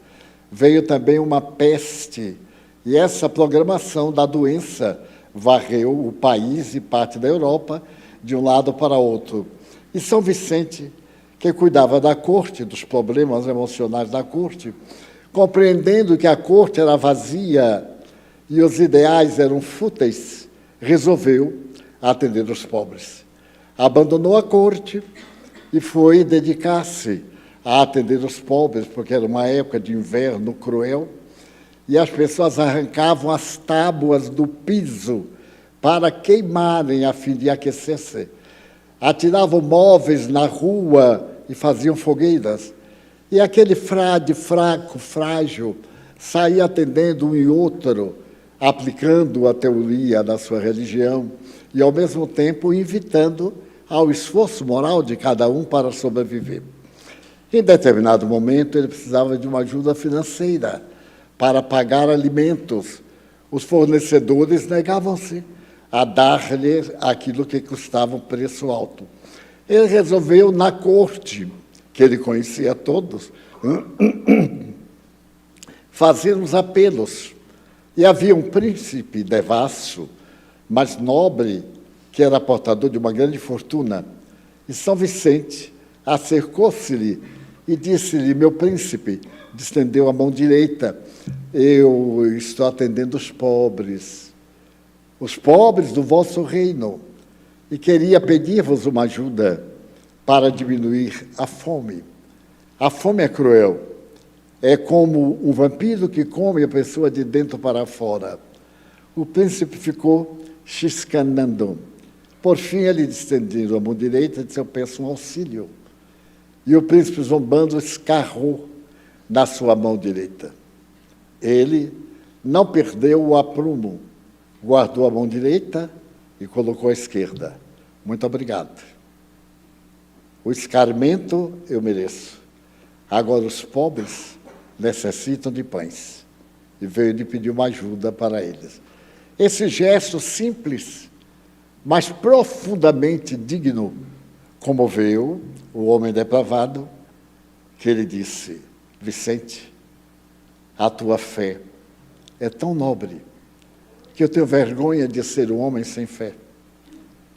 Veio também uma peste, e essa programação da doença varreu o país e parte da Europa de um lado para outro. E São Vicente, que cuidava da corte, dos problemas emocionais da corte, compreendendo que a corte era vazia e os ideais eram fúteis, resolveu atender os pobres. Abandonou a corte e foi dedicar-se a atender os pobres, porque era uma época de inverno cruel, e as pessoas arrancavam as tábuas do piso para queimarem a fim de aquecer-se. Atiravam móveis na rua e faziam fogueiras. E aquele frade fraco, frágil, saía atendendo um e outro, aplicando a teoria da sua religião e, ao mesmo tempo, invitando ao esforço moral de cada um para sobreviver. Em determinado momento, ele precisava de uma ajuda financeira para pagar alimentos. Os fornecedores negavam-se a dar-lhe aquilo que custava um preço alto. Ele resolveu, na corte, que ele conhecia todos, fazer uns apelos. E havia um príncipe devasso, mas nobre, que era portador de uma grande fortuna. E São Vicente acercou-se-lhe e disse-lhe: meu príncipe, estendeu a mão direita. Eu estou atendendo os pobres do vosso reino, e queria pedir-vos uma ajuda para diminuir a fome. A fome é cruel. É como um vampiro que come a pessoa de dentro para fora. O príncipe ficou chiscanando. Por fim, ele estendendo a mão direita, disse: eu peço um auxílio. E o príncipe, zombando, escarrou na sua mão direita. Ele não perdeu o aprumo, guardou a mão direita e colocou a esquerda. Muito obrigado. O escarmento eu mereço. Agora os pobres necessitam de pães. E veio de pedir uma ajuda para eles. Esse gesto simples, mas profundamente digno, comoveu o homem depravado, que ele disse: Vicente, a tua fé é tão nobre que eu tenho vergonha de ser um homem sem fé.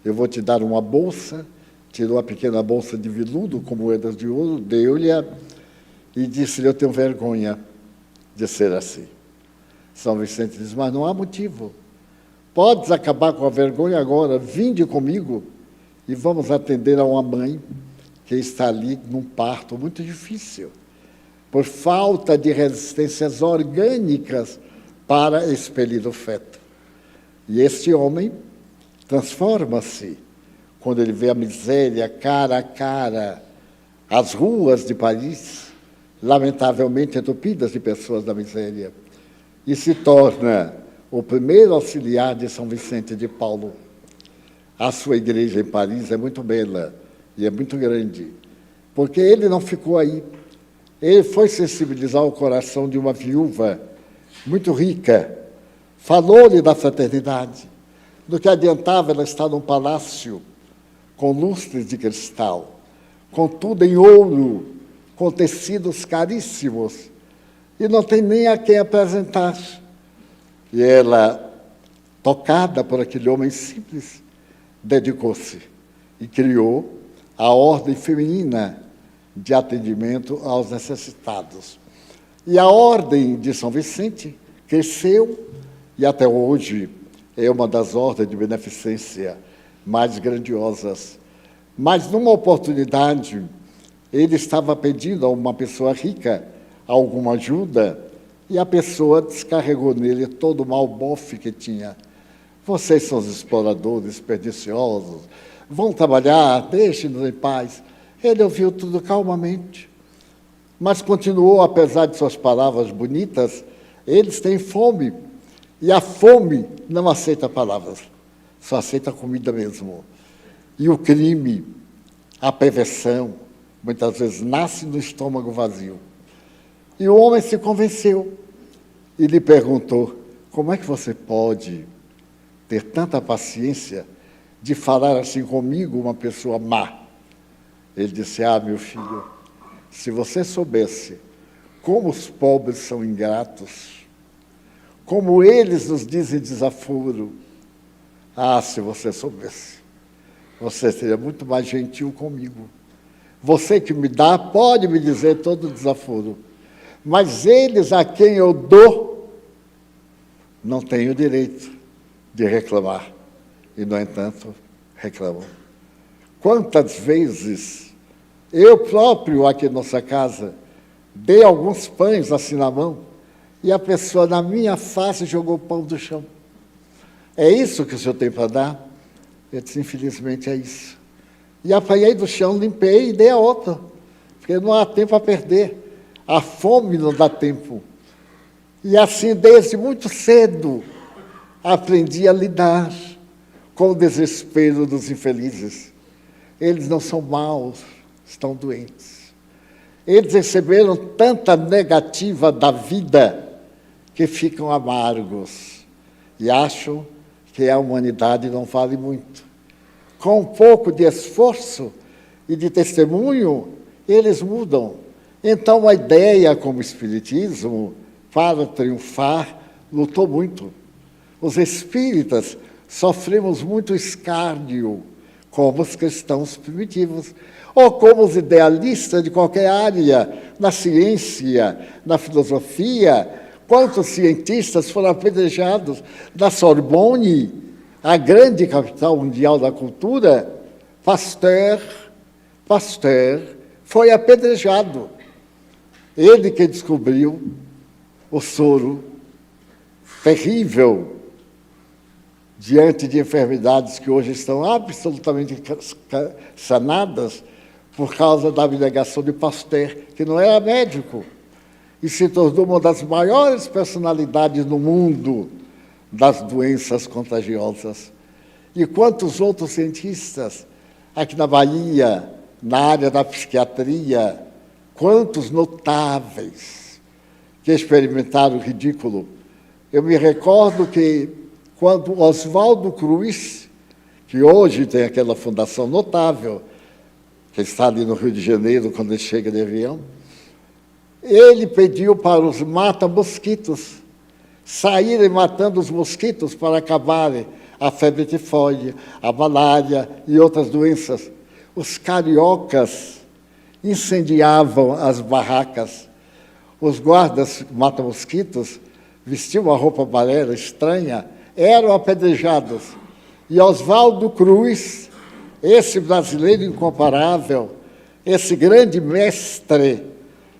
Eu vou te dar uma bolsa. Tirou a pequena bolsa de veludo com moedas de ouro, deu-lhe e disse-lhe: eu tenho vergonha de ser assim. São Vicente diz: mas não há motivo. Podes acabar com a vergonha agora, vinde comigo e vamos atender a uma mãe que está ali num parto muito difícil, por falta de resistências orgânicas para expelir o feto. E este homem transforma-se quando ele vê a miséria cara a cara, as ruas de Paris, lamentavelmente entupidas de pessoas da miséria, e se torna o primeiro auxiliar de São Vicente de Paulo. A sua igreja em Paris é muito bela e é muito grande, porque ele não ficou aí. Ele foi sensibilizar o coração de uma viúva muito rica, falou-lhe da fraternidade, do que adiantava ela estar num palácio com lustres de cristal, com tudo em ouro, com tecidos caríssimos, e não tem nem a quem apresentar. E ela, tocada por aquele homem simples, dedicou-se e criou a ordem feminina de atendimento aos necessitados. E a ordem de São Vicente cresceu e até hoje é uma das ordens de beneficência mais grandiosas. Mas, numa oportunidade, ele estava pedindo a uma pessoa rica alguma ajuda e a pessoa descarregou nele todo o mau bofe que tinha. Vocês são os exploradores perniciosos, vão trabalhar, deixem-nos em paz. Ele ouviu tudo calmamente, mas continuou, apesar de suas palavras bonitas, eles têm fome, e a fome não aceita palavras, só aceita comida mesmo. E o crime, a perversão, muitas vezes nasce no estômago vazio. E o homem se convenceu e lhe perguntou: como é que você pode ter tanta paciência de falar assim comigo, uma pessoa má? Ele disse: ah, meu filho, se você soubesse como os pobres são ingratos, como eles nos dizem desaforo, ah, se você soubesse, você seria muito mais gentil comigo. Você que me dá, pode me dizer todo desaforo, mas eles a quem eu dou, não têm o direito de reclamar. E, no entanto, reclamam. Quantas vezes eu próprio, aqui em nossa casa, dei alguns pães assim na mão, e a pessoa, na minha face, jogou o pão do chão. É isso que o senhor tem para dar? Eu disse: infelizmente é isso. E apanhei do chão, limpei e dei a outra, porque não há tempo a perder. A fome não dá tempo. E assim, desde muito cedo, aprendi a lidar com o desespero dos infelizes. Eles não são maus, estão doentes. Eles receberam tanta negativa da vida que ficam amargos e acham que a humanidade não vale muito. Com um pouco de esforço e de testemunho, eles mudam. Então, a ideia como espiritismo, para triunfar, lutou muito. Os espíritas sofremos muito escárnio como os cristãos primitivos, ou como os idealistas de qualquer área, na ciência, na filosofia. Quantos cientistas foram apedrejados na Sorbonne, a grande capital mundial da cultura? Pasteur foi apedrejado. Ele que descobriu o soro terrível diante de enfermidades que hoje estão absolutamente sanadas por causa da abnegação de Pasteur, que não era médico, e se tornou uma das maiores personalidades no mundo das doenças contagiosas. E quantos outros cientistas, aqui na Bahia, na área da psiquiatria, quantos notáveis que experimentaram o ridículo. Eu me recordo que quando Oswaldo Cruz, que hoje tem aquela fundação notável, que está ali no Rio de Janeiro, quando ele chega de avião, ele pediu para os mata-mosquitos saírem matando os mosquitos para acabarem a febre tifoide, a malária e outras doenças. Os cariocas incendiavam as barracas. Os guardas mata-mosquitos vestiam uma roupa amarela estranha, eram apedrejados. E Oswaldo Cruz, esse brasileiro incomparável, esse grande mestre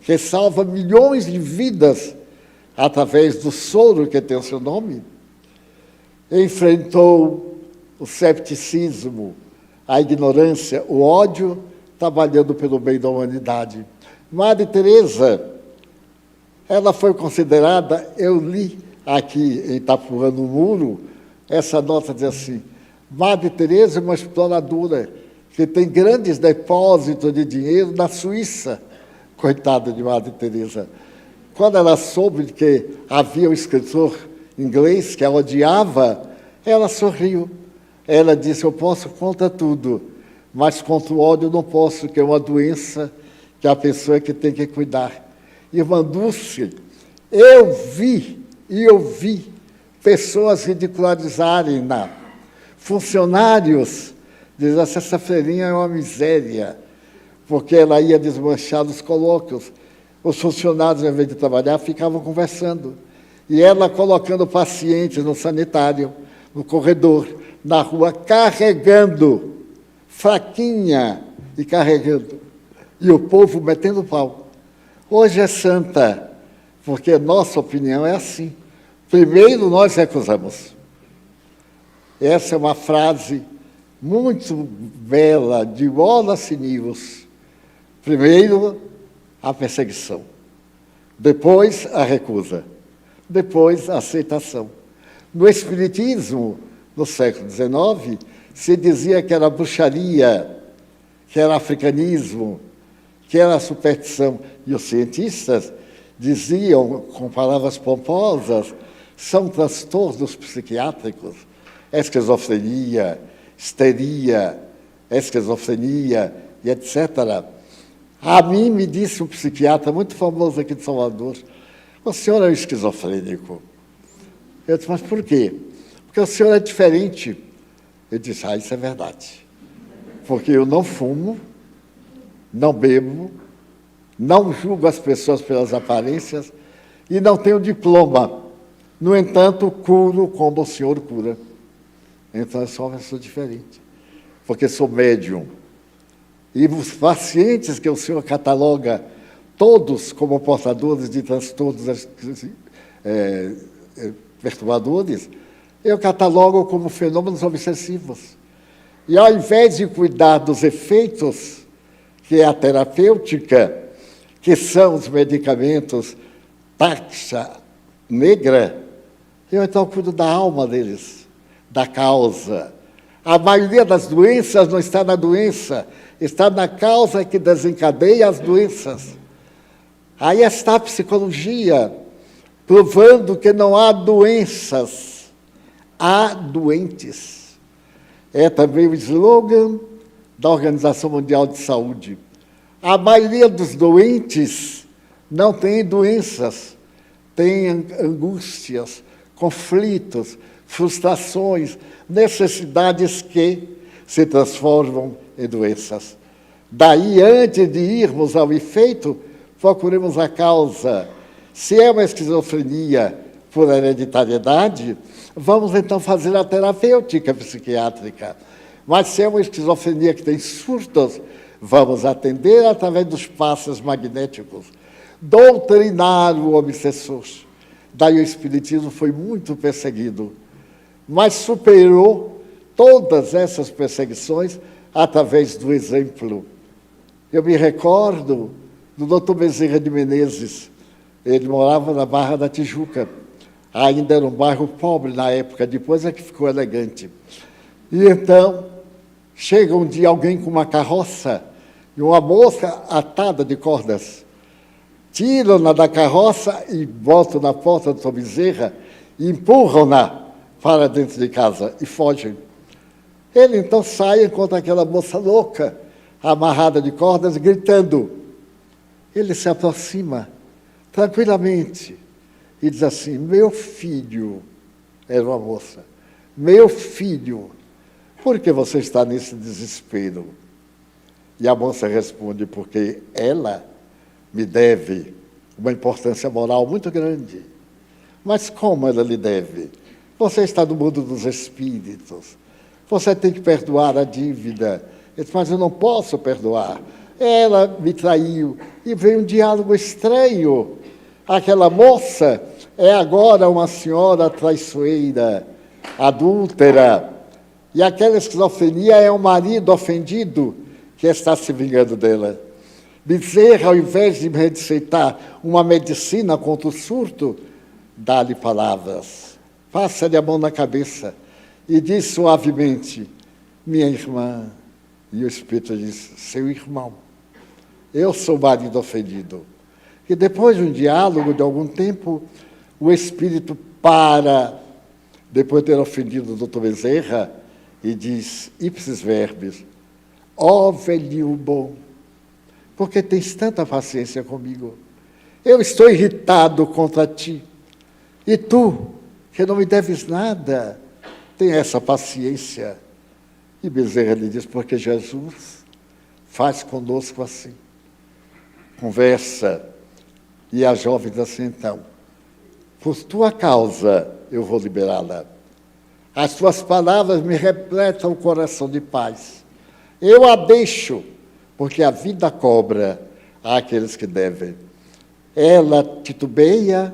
que salva milhões de vidas através do soro que tem o seu nome, enfrentou o cepticismo, a ignorância, o ódio, trabalhando pelo bem da humanidade. Madre Teresa, ela foi considerada, eu li aqui em Itapuã, no muro, essa nota diz assim: Madre Teresa é uma exploradora que tem grandes depósitos de dinheiro na Suíça. Coitada de Madre Teresa. Quando ela soube que havia um escritor inglês que a odiava, ela sorriu. Ela disse: eu posso contra tudo, mas contra o ódio não posso, que é uma doença que a pessoa é que tem que cuidar. Irmã Dulce, eu vi pessoas ridicularizarem-na. Funcionários dizem: essa freirinha é uma miséria, porque ela ia desmanchar os colóquios. Os funcionários, ao invés de trabalhar, ficavam conversando. E ela colocando pacientes no sanitário, no corredor, na rua, carregando, fraquinha e carregando. E o povo metendo pau. Hoje é santa, porque nossa opinião é assim. Primeiro nós recusamos. Essa é uma frase muito bela de Wallace News. Primeiro, a perseguição. Depois, a recusa. Depois, a aceitação. No Espiritismo, no século XIX, se dizia que era bruxaria, que era africanismo, que era superstição. E os cientistas diziam, com palavras pomposas, são transtornos psiquiátricos, esquizofrenia, histeria, esquizofrenia, e etc. A mim me disse um psiquiatra muito famoso aqui de Salvador: o senhor é um esquizofrênico. Eu disse: mas por quê? Porque o senhor é diferente. Eu disse: isso é verdade. Porque eu não fumo, não bebo, não julgo as pessoas pelas aparências e não tenho diploma. No entanto, curo como o senhor cura. Então, eu sou uma pessoa diferente, porque sou médium. E os pacientes que o senhor cataloga todos como portadores de transtornos perturbadores, eu catalogo como fenômenos obsessivos. E ao invés de cuidar dos efeitos, que é a terapêutica, que são os medicamentos taxa negra, eu então cuido da alma deles, da causa. A maioria das doenças não está na doença, está na causa que desencadeia as doenças. Aí está a psicologia, provando que não há doenças, há doentes. É também o slogan da Organização Mundial de Saúde. A maioria dos doentes não tem doenças, tem angústias, conflitos, frustrações, necessidades que se transformam em doenças. Daí, antes de irmos ao efeito, procuremos a causa. Se é uma esquizofrenia por hereditariedade, vamos então fazer a terapêutica psiquiátrica. Mas se é uma esquizofrenia que tem surtos, vamos atender através dos passes magnéticos. Doutrinar o obsessor. Daí o Espiritismo foi muito perseguido, mas superou todas essas perseguições através do exemplo. Eu me recordo do Dr. Bezerra de Menezes. Ele morava na Barra da Tijuca. Ainda era um bairro pobre na época, depois é que ficou elegante. E então, chega um dia alguém com uma carroça e uma moça atada de cordas. Tiram-na da carroça e botam na porta do Dr. Bezerra e empurram-na para dentro de casa e fogem. Ele então sai e encontra aquela moça louca, amarrada de cordas, gritando. Ele se aproxima tranquilamente e diz assim: meu filho, era uma moça, meu filho, por que você está nesse desespero? E a moça responde: porque ela me deve uma importância moral muito grande. Mas como ela lhe deve? Você está no mundo dos espíritos, você tem que perdoar a dívida. Ele diz: mas eu não posso perdoar. Ela me traiu. E veio um diálogo estranho. Aquela moça é agora uma senhora traiçoeira, adúltera. E aquela esquizofrenia é um marido ofendido que está se vingando dela. Bezerra, ao invés de me receitar uma medicina contra o surto, dá-lhe palavras. Passa-lhe a mão na cabeça e diz suavemente: minha irmã. E o Espírito diz: seu irmão. Eu sou o marido ofendido. E depois de um diálogo de algum tempo, o Espírito para, depois de ter ofendido o Dr. Bezerra, e diz, ipsis verbis: ó velhinho bom, por que tens tanta paciência comigo? Eu estou irritado contra ti. E tu, que não me deves nada, tem essa paciência. E Bezerra lhe diz: porque Jesus faz conosco assim. Conversa. E a jovem diz assim: então, por tua causa eu vou liberá-la. As tuas palavras me repletam o coração de paz. Eu a deixo, porque a vida cobra àqueles que devem. Ela titubeia,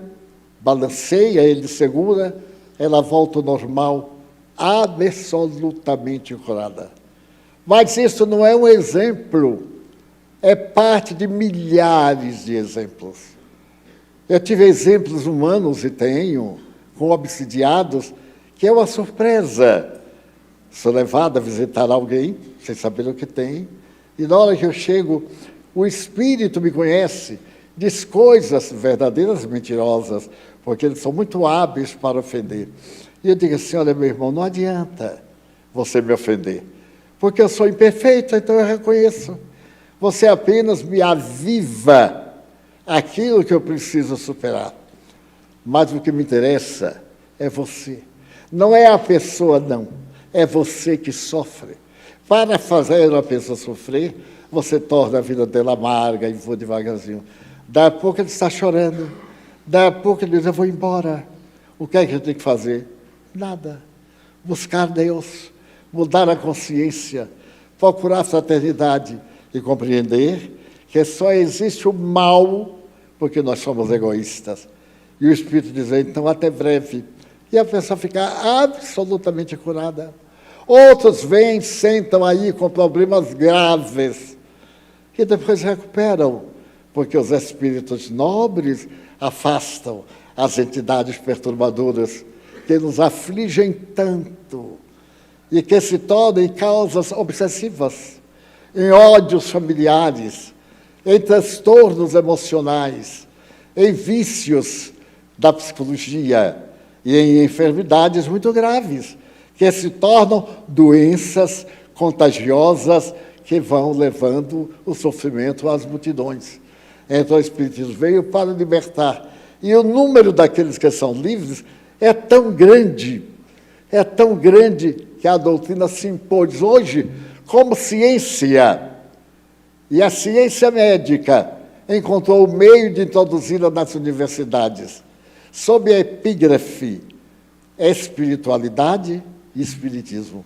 balanceia, ele segura, ela volta ao normal, absolutamente curada. Mas isso não é um exemplo, é parte de milhares de exemplos. Eu tive exemplos humanos, e tenho, com obsidiados, que é uma surpresa. Sou levado a visitar alguém, sem saber o que tem, e na hora que eu chego, o espírito me conhece, diz coisas verdadeiras mentirosas, porque eles são muito hábeis para ofender. E eu digo assim: olha, meu irmão, não adianta você me ofender, porque eu sou imperfeito, então eu reconheço. Você apenas me aviva aquilo que eu preciso superar. Mas o que me interessa é você. Não é a pessoa, não. É você que sofre. Para fazer a pessoa sofrer, você torna a vida dela amarga e vou devagarzinho. Daí a pouco ele está chorando. Daí a pouco ele diz: eu vou embora. O que é que eu tenho que fazer? Nada. Buscar Deus, mudar a consciência, procurar a fraternidade e compreender que só existe o mal porque nós somos egoístas. E o Espírito diz: então, até breve. E a pessoa fica absolutamente curada. Outros vêm, sentam aí com problemas graves, que depois recuperam, porque os espíritos nobres afastam as entidades perturbadoras que nos afligem tanto e que se tornam causas obsessivas, em ódios familiares, em transtornos emocionais, em vícios da psicologia e em enfermidades muito graves, que se tornam doenças contagiosas que vão levando o sofrimento às multidões. Então o Espiritismo veio para libertar. E o número daqueles que são livres é tão grande que a doutrina se impôs hoje como ciência. E a ciência médica encontrou o meio de introduzi-la nas universidades, sob a epígrafe espiritualidade e espiritismo.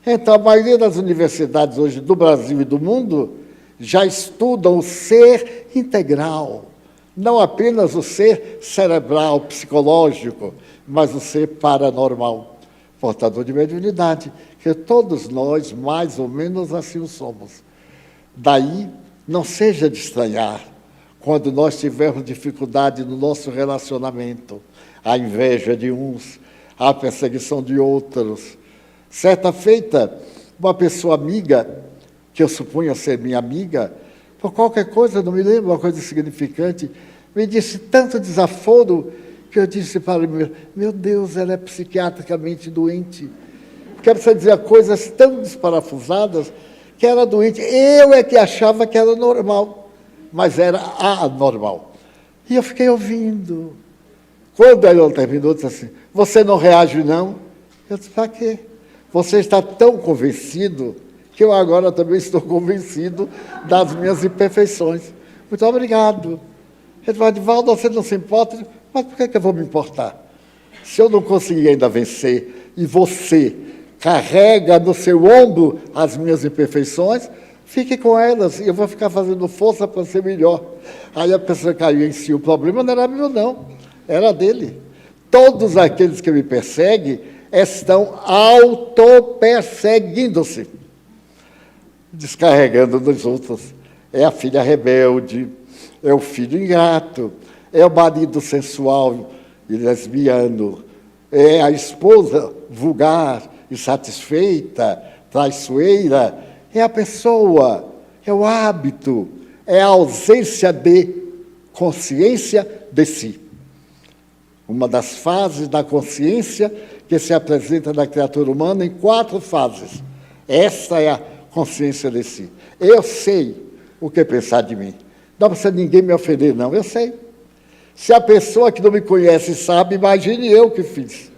Então, a maioria das universidades hoje do Brasil e do mundo já estudam o ser integral, não apenas o ser cerebral, psicológico, mas o ser paranormal, portador de mediunidade, que todos nós, mais ou menos assim o somos. Daí, não seja de estranhar quando nós tivermos dificuldade no nosso relacionamento, a inveja de uns, a perseguição de outros. Certa feita, uma pessoa amiga, que eu supunha ser minha amiga, por qualquer coisa, não me lembro, uma coisa significante, me disse tanto desaforo que eu disse para ele, meu Deus, ela é psiquiatricamente doente. Porque ela dizia coisas tão desparafusadas que era doente. Eu é que achava que era normal, mas era anormal. E eu fiquei ouvindo. Quando ela terminou, disse assim, você não reage, não? Eu disse, para quê? Você está tão convencido que eu agora também estou convencido das minhas imperfeições. Muito obrigado. Ele falou, Divaldo, você não se importa? Mas por que eu vou me importar? Se eu não conseguir ainda vencer e você carrega no seu ombro as minhas imperfeições, fique com elas e eu vou ficar fazendo força para ser melhor. Aí a pessoa caiu em si. O problema não era meu, não. Era dele. Todos aqueles que me perseguem estão auto-perseguindo-se, descarregando nos outros. É a filha rebelde, é o filho ingrato, é o marido sensual e lesbiano, é a esposa vulgar, insatisfeita, traiçoeira, é a pessoa, é o hábito, é a ausência de consciência de si. Uma das fases da consciência que se apresenta na criatura humana em 4 fases. Essa é a consciência de si. Eu sei o que pensar de mim. Não precisa ninguém me ofender, não. Eu sei. Se a pessoa que não me conhece sabe, imagine eu que fiz.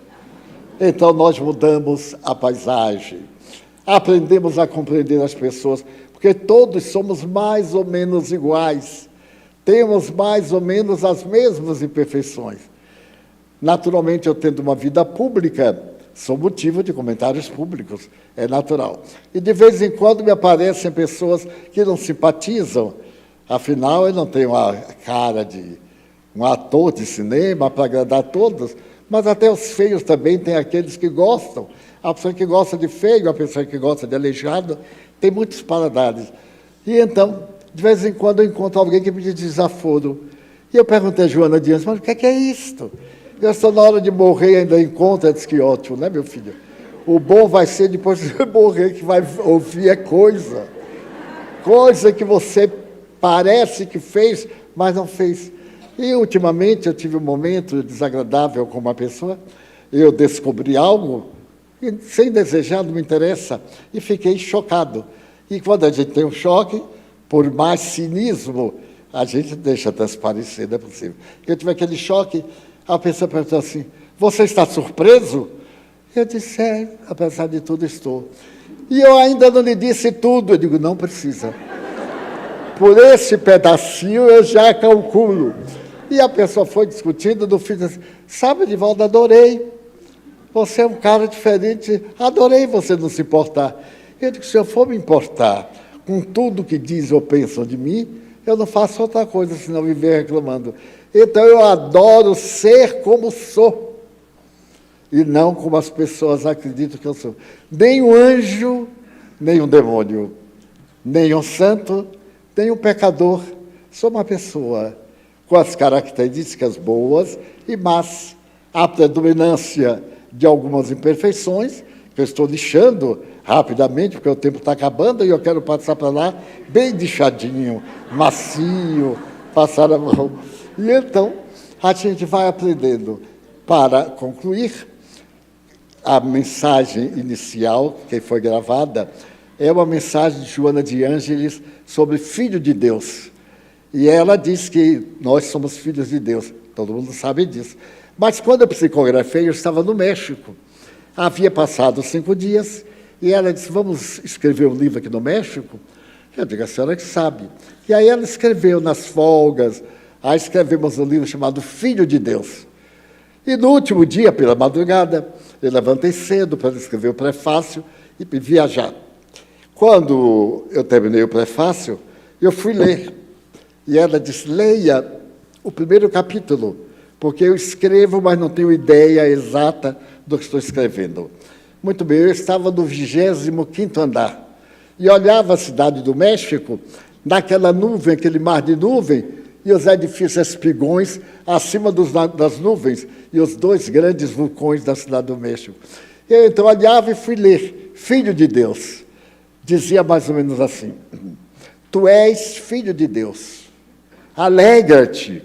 Então, nós mudamos a paisagem. Aprendemos a compreender as pessoas, porque todos somos mais ou menos iguais. Temos mais ou menos as mesmas imperfeições. Naturalmente, eu tendo uma vida pública, sou motivo de comentários públicos, é natural. E de vez em quando me aparecem pessoas que não simpatizam, afinal eu não tenho a cara de um ator de cinema para agradar a todos, mas até os feios também tem aqueles que gostam. A pessoa que gosta de feio, a pessoa que gosta de aleijado, tem muitos paladares. E então, de vez em quando eu encontro alguém que me diz desaforo. E eu perguntei a Joana Dias, mas o que é isto? Eu estou na hora de morrer, ainda encontro, diz que ótimo, né, meu filho? O bom vai ser depois de morrer, que vai ouvir é coisa. Coisa que você parece que fez, mas não fez. E, ultimamente, eu tive um momento desagradável com uma pessoa, eu descobri algo, e, sem desejar, não me interessa, e fiquei chocado. E quando a gente tem um choque, por mais cinismo, a gente deixa transparecer, não é possível. Eu tive aquele choque. A pessoa perguntou assim, você está surpreso? Eu disse, apesar de tudo estou. E eu ainda não lhe disse tudo. Eu digo, não precisa. Por esse pedacinho eu já calculo. E a pessoa foi discutindo, no fim, assim, sabe, Divaldo, adorei. Você é um cara diferente, adorei você não se importar. Eu digo, se eu for me importar com tudo que dizem ou pensam de mim, eu não faço outra coisa senão viver reclamando. Então, eu adoro ser como sou, e não como as pessoas acreditam que eu sou. Nem um anjo, nem um demônio, nem um santo, nem um pecador. Sou uma pessoa com as características boas e más. A predominância de algumas imperfeições, que eu estou lixando rapidamente, porque o tempo está acabando, e eu quero passar para lá bem lixadinho, macio, passar a mão. E então, a gente vai aprendendo. Para concluir, a mensagem inicial, que foi gravada, é uma mensagem de Joana de Ângeles sobre Filho de Deus. E ela diz que nós somos filhos de Deus. Todo mundo sabe disso. Mas quando eu psicografei, eu estava no México. Havia passado 5 dias e ela disse, vamos escrever um livro aqui no México? Eu digo, a senhora que sabe. E aí ela escreveu nas folgas, aí escrevemos um livro chamado Filho de Deus. E no último dia, pela madrugada, eu levantei cedo para escrever o prefácio e viajar. Quando eu terminei o prefácio, eu fui ler. E ela disse, leia o primeiro capítulo, porque eu escrevo, mas não tenho ideia exata do que estou escrevendo. Muito bem, eu estava no 25º andar e olhava a cidade do México, naquela nuvem, aquele mar de nuvem, e os edifícios espigões acima das nuvens, e os 2 grandes vulcões da cidade do México. Eu então olhava e fui ler, Filho de Deus. Dizia mais ou menos assim, tu és filho de Deus, alegra-te,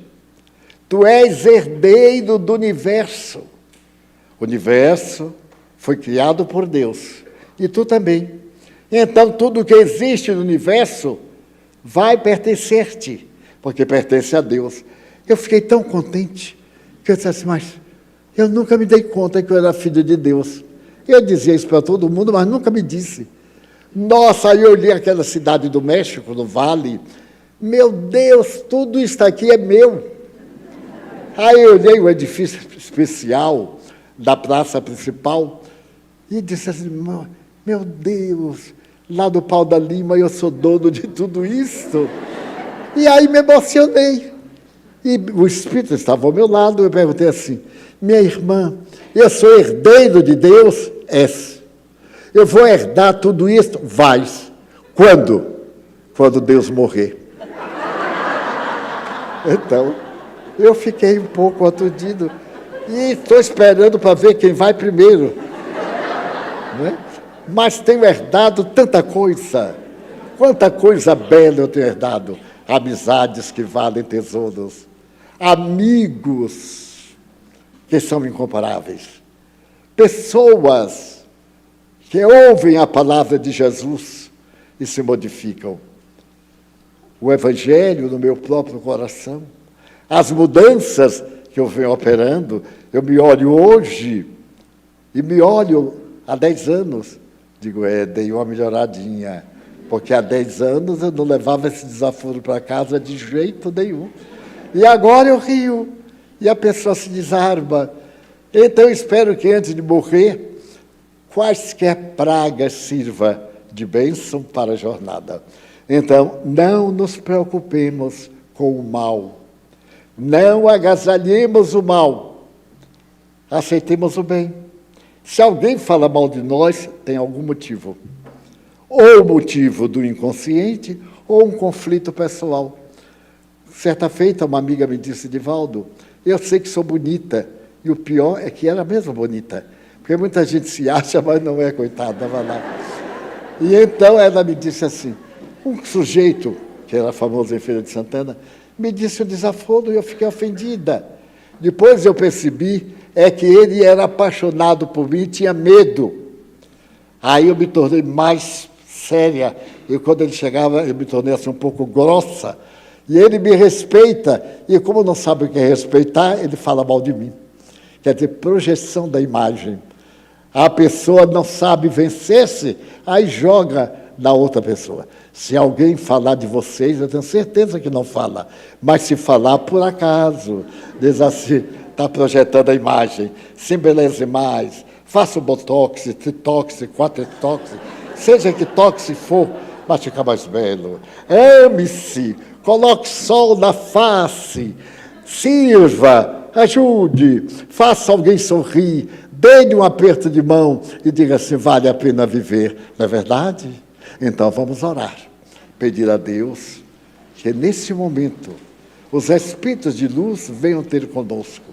tu és herdeiro do universo. O universo foi criado por Deus, e tu também. Então, tudo que existe no universo vai pertencer-te, porque pertence a Deus. Eu fiquei tão contente, que eu disse assim, mas eu nunca me dei conta que eu era filho de Deus. Eu dizia isso para todo mundo, mas nunca me disse. Nossa, aí eu olhei aquela cidade do México, no Vale, meu Deus, tudo isso aqui é meu. Aí eu olhei o edifício especial da praça principal e disse assim, meu Deus, lá do Pau da Lima eu sou dono de tudo isso. E aí me emocionei. E o Espírito estava ao meu lado, eu perguntei assim, minha irmã, eu sou herdeiro de Deus? És. Eu vou herdar tudo isso? Vais. Quando? Quando Deus morrer. Então, eu fiquei um pouco aturdido. E estou esperando para ver quem vai primeiro. Né? Mas tenho herdado tanta coisa. Quanta coisa bela eu tenho herdado. Amizades que valem tesouros. Amigos que são incomparáveis. Pessoas que ouvem a palavra de Jesus e se modificam. O Evangelho no meu próprio coração, as mudanças que eu venho operando, eu me olho hoje e me olho há 10 anos, digo, dei uma melhoradinha, porque há 10 anos eu não levava esse desaforo para casa de jeito nenhum. E agora eu rio, e a pessoa se desarma. Então eu espero que antes de morrer, quaisquer pragas sirva de bênção para a jornada. Então, não nos preocupemos com o mal. Não agasalhemos o mal. Aceitemos o bem. Se alguém fala mal de nós, tem algum motivo. Ou motivo do inconsciente, ou um conflito pessoal. Certa feita, uma amiga me disse, Divaldo, eu sei que sou bonita, e o pior é que era mesmo bonita. Porque muita gente se acha, mas não é, coitada, vai lá. E então ela me disse assim, um sujeito, que era famoso em Feira de Santana, me disse um desaforo e eu fiquei ofendida. Depois eu percebi que ele era apaixonado por mim e tinha medo. Aí eu me tornei mais séria, e quando ele chegava, eu me tornei assim um pouco grossa, e ele me respeita, e como não sabe o que é respeitar, ele fala mal de mim. Quer dizer, projeção da imagem. A pessoa não sabe vencer-se, aí joga na outra pessoa. Se alguém falar de vocês, eu tenho certeza que não fala, mas se falar por acaso, diz assim, está projetando a imagem, se embeleze mais, faça o botox, tritox, quatritox, seja que tox for, mas fica mais belo. Ame-se, coloque sol na face, sirva, ajude, faça alguém sorrir, dê-lhe um aperto de mão e diga assim, vale a pena viver, não é verdade? Então vamos orar, pedir a Deus que nesse momento os espíritos de luz venham ter conosco,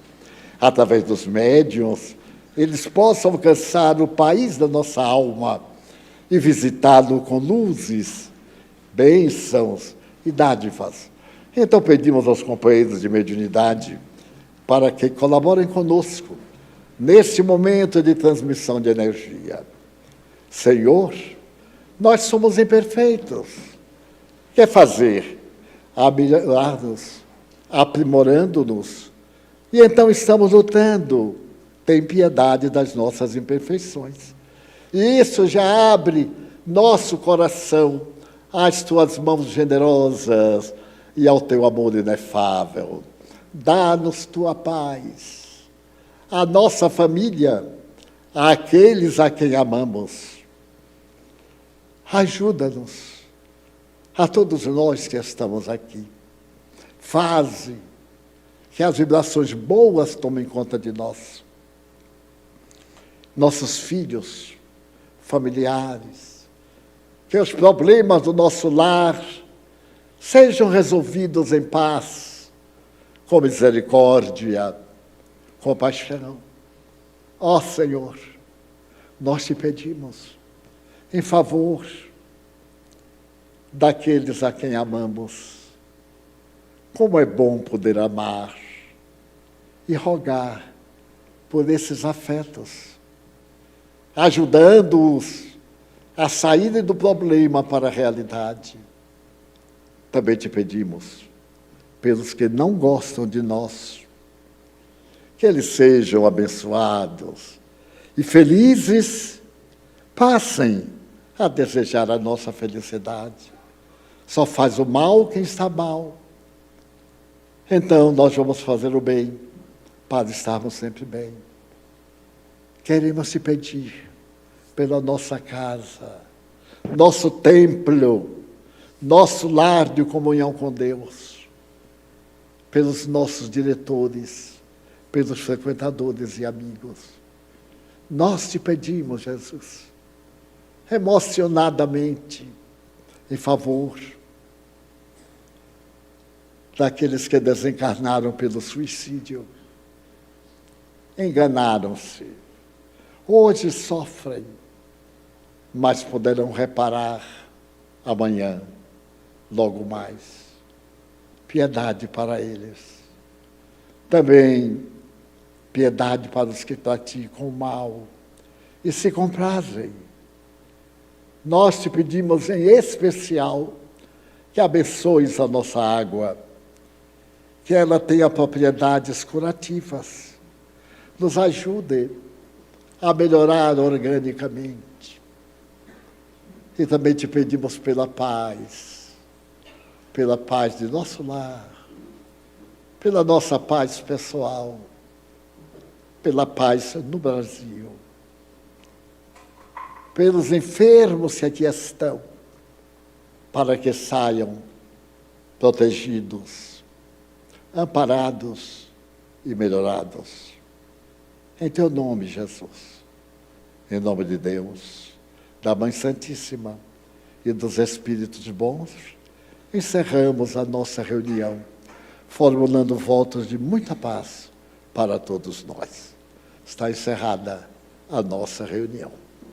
através dos médiuns, eles possam alcançar o país da nossa alma e visitá-lo com luzes, bênçãos e dádivas. Então pedimos aos companheiros de mediunidade para que colaborem conosco nesse momento de transmissão de energia. Senhor, nós somos imperfeitos. Quer fazer? Melhorar-nos, aprimorando-nos. E então estamos lutando tem piedade das nossas imperfeições. E isso já abre nosso coração às tuas mãos generosas e ao teu amor inefável. Dá-nos tua paz, a nossa família, àqueles a quem amamos. Ajuda-nos, a todos nós que estamos aqui. Faze que as vibrações boas tomem conta de nós. Nossos filhos, familiares, que os problemas do nosso lar sejam resolvidos em paz, com misericórdia, compaixão. Ó Senhor, nós te pedimos, em favor daqueles a quem amamos. Como é bom poder amar e rogar por esses afetos, ajudando-os a saírem do problema para a realidade. Também te pedimos, pelos que não gostam de nós, que eles sejam abençoados e felizes, passem a desejar a nossa felicidade. Só faz o mal quem está mal. Então, nós vamos fazer o bem para estarmos sempre bem. Queremos te pedir pela nossa casa, nosso templo, nosso lar de comunhão com Deus, pelos nossos diretores, pelos frequentadores e amigos. Nós te pedimos, Jesus, emocionadamente, em favor daqueles que desencarnaram pelo suicídio, enganaram-se, hoje sofrem, mas poderão reparar amanhã, logo mais. Piedade para eles. Também piedade para os que praticam o mal e se comprazem. Nós te pedimos em especial que abençoes a nossa água, que ela tenha propriedades curativas, nos ajude a melhorar organicamente. E também te pedimos pela paz de nosso lar, pela nossa paz pessoal, pela paz no Brasil, pelos enfermos que aqui estão, para que saiam protegidos, amparados e melhorados. Em teu nome, Jesus, em nome de Deus, da Mãe Santíssima e dos Espíritos bons, encerramos a nossa reunião, formulando votos de muita paz para todos nós. Está encerrada a nossa reunião.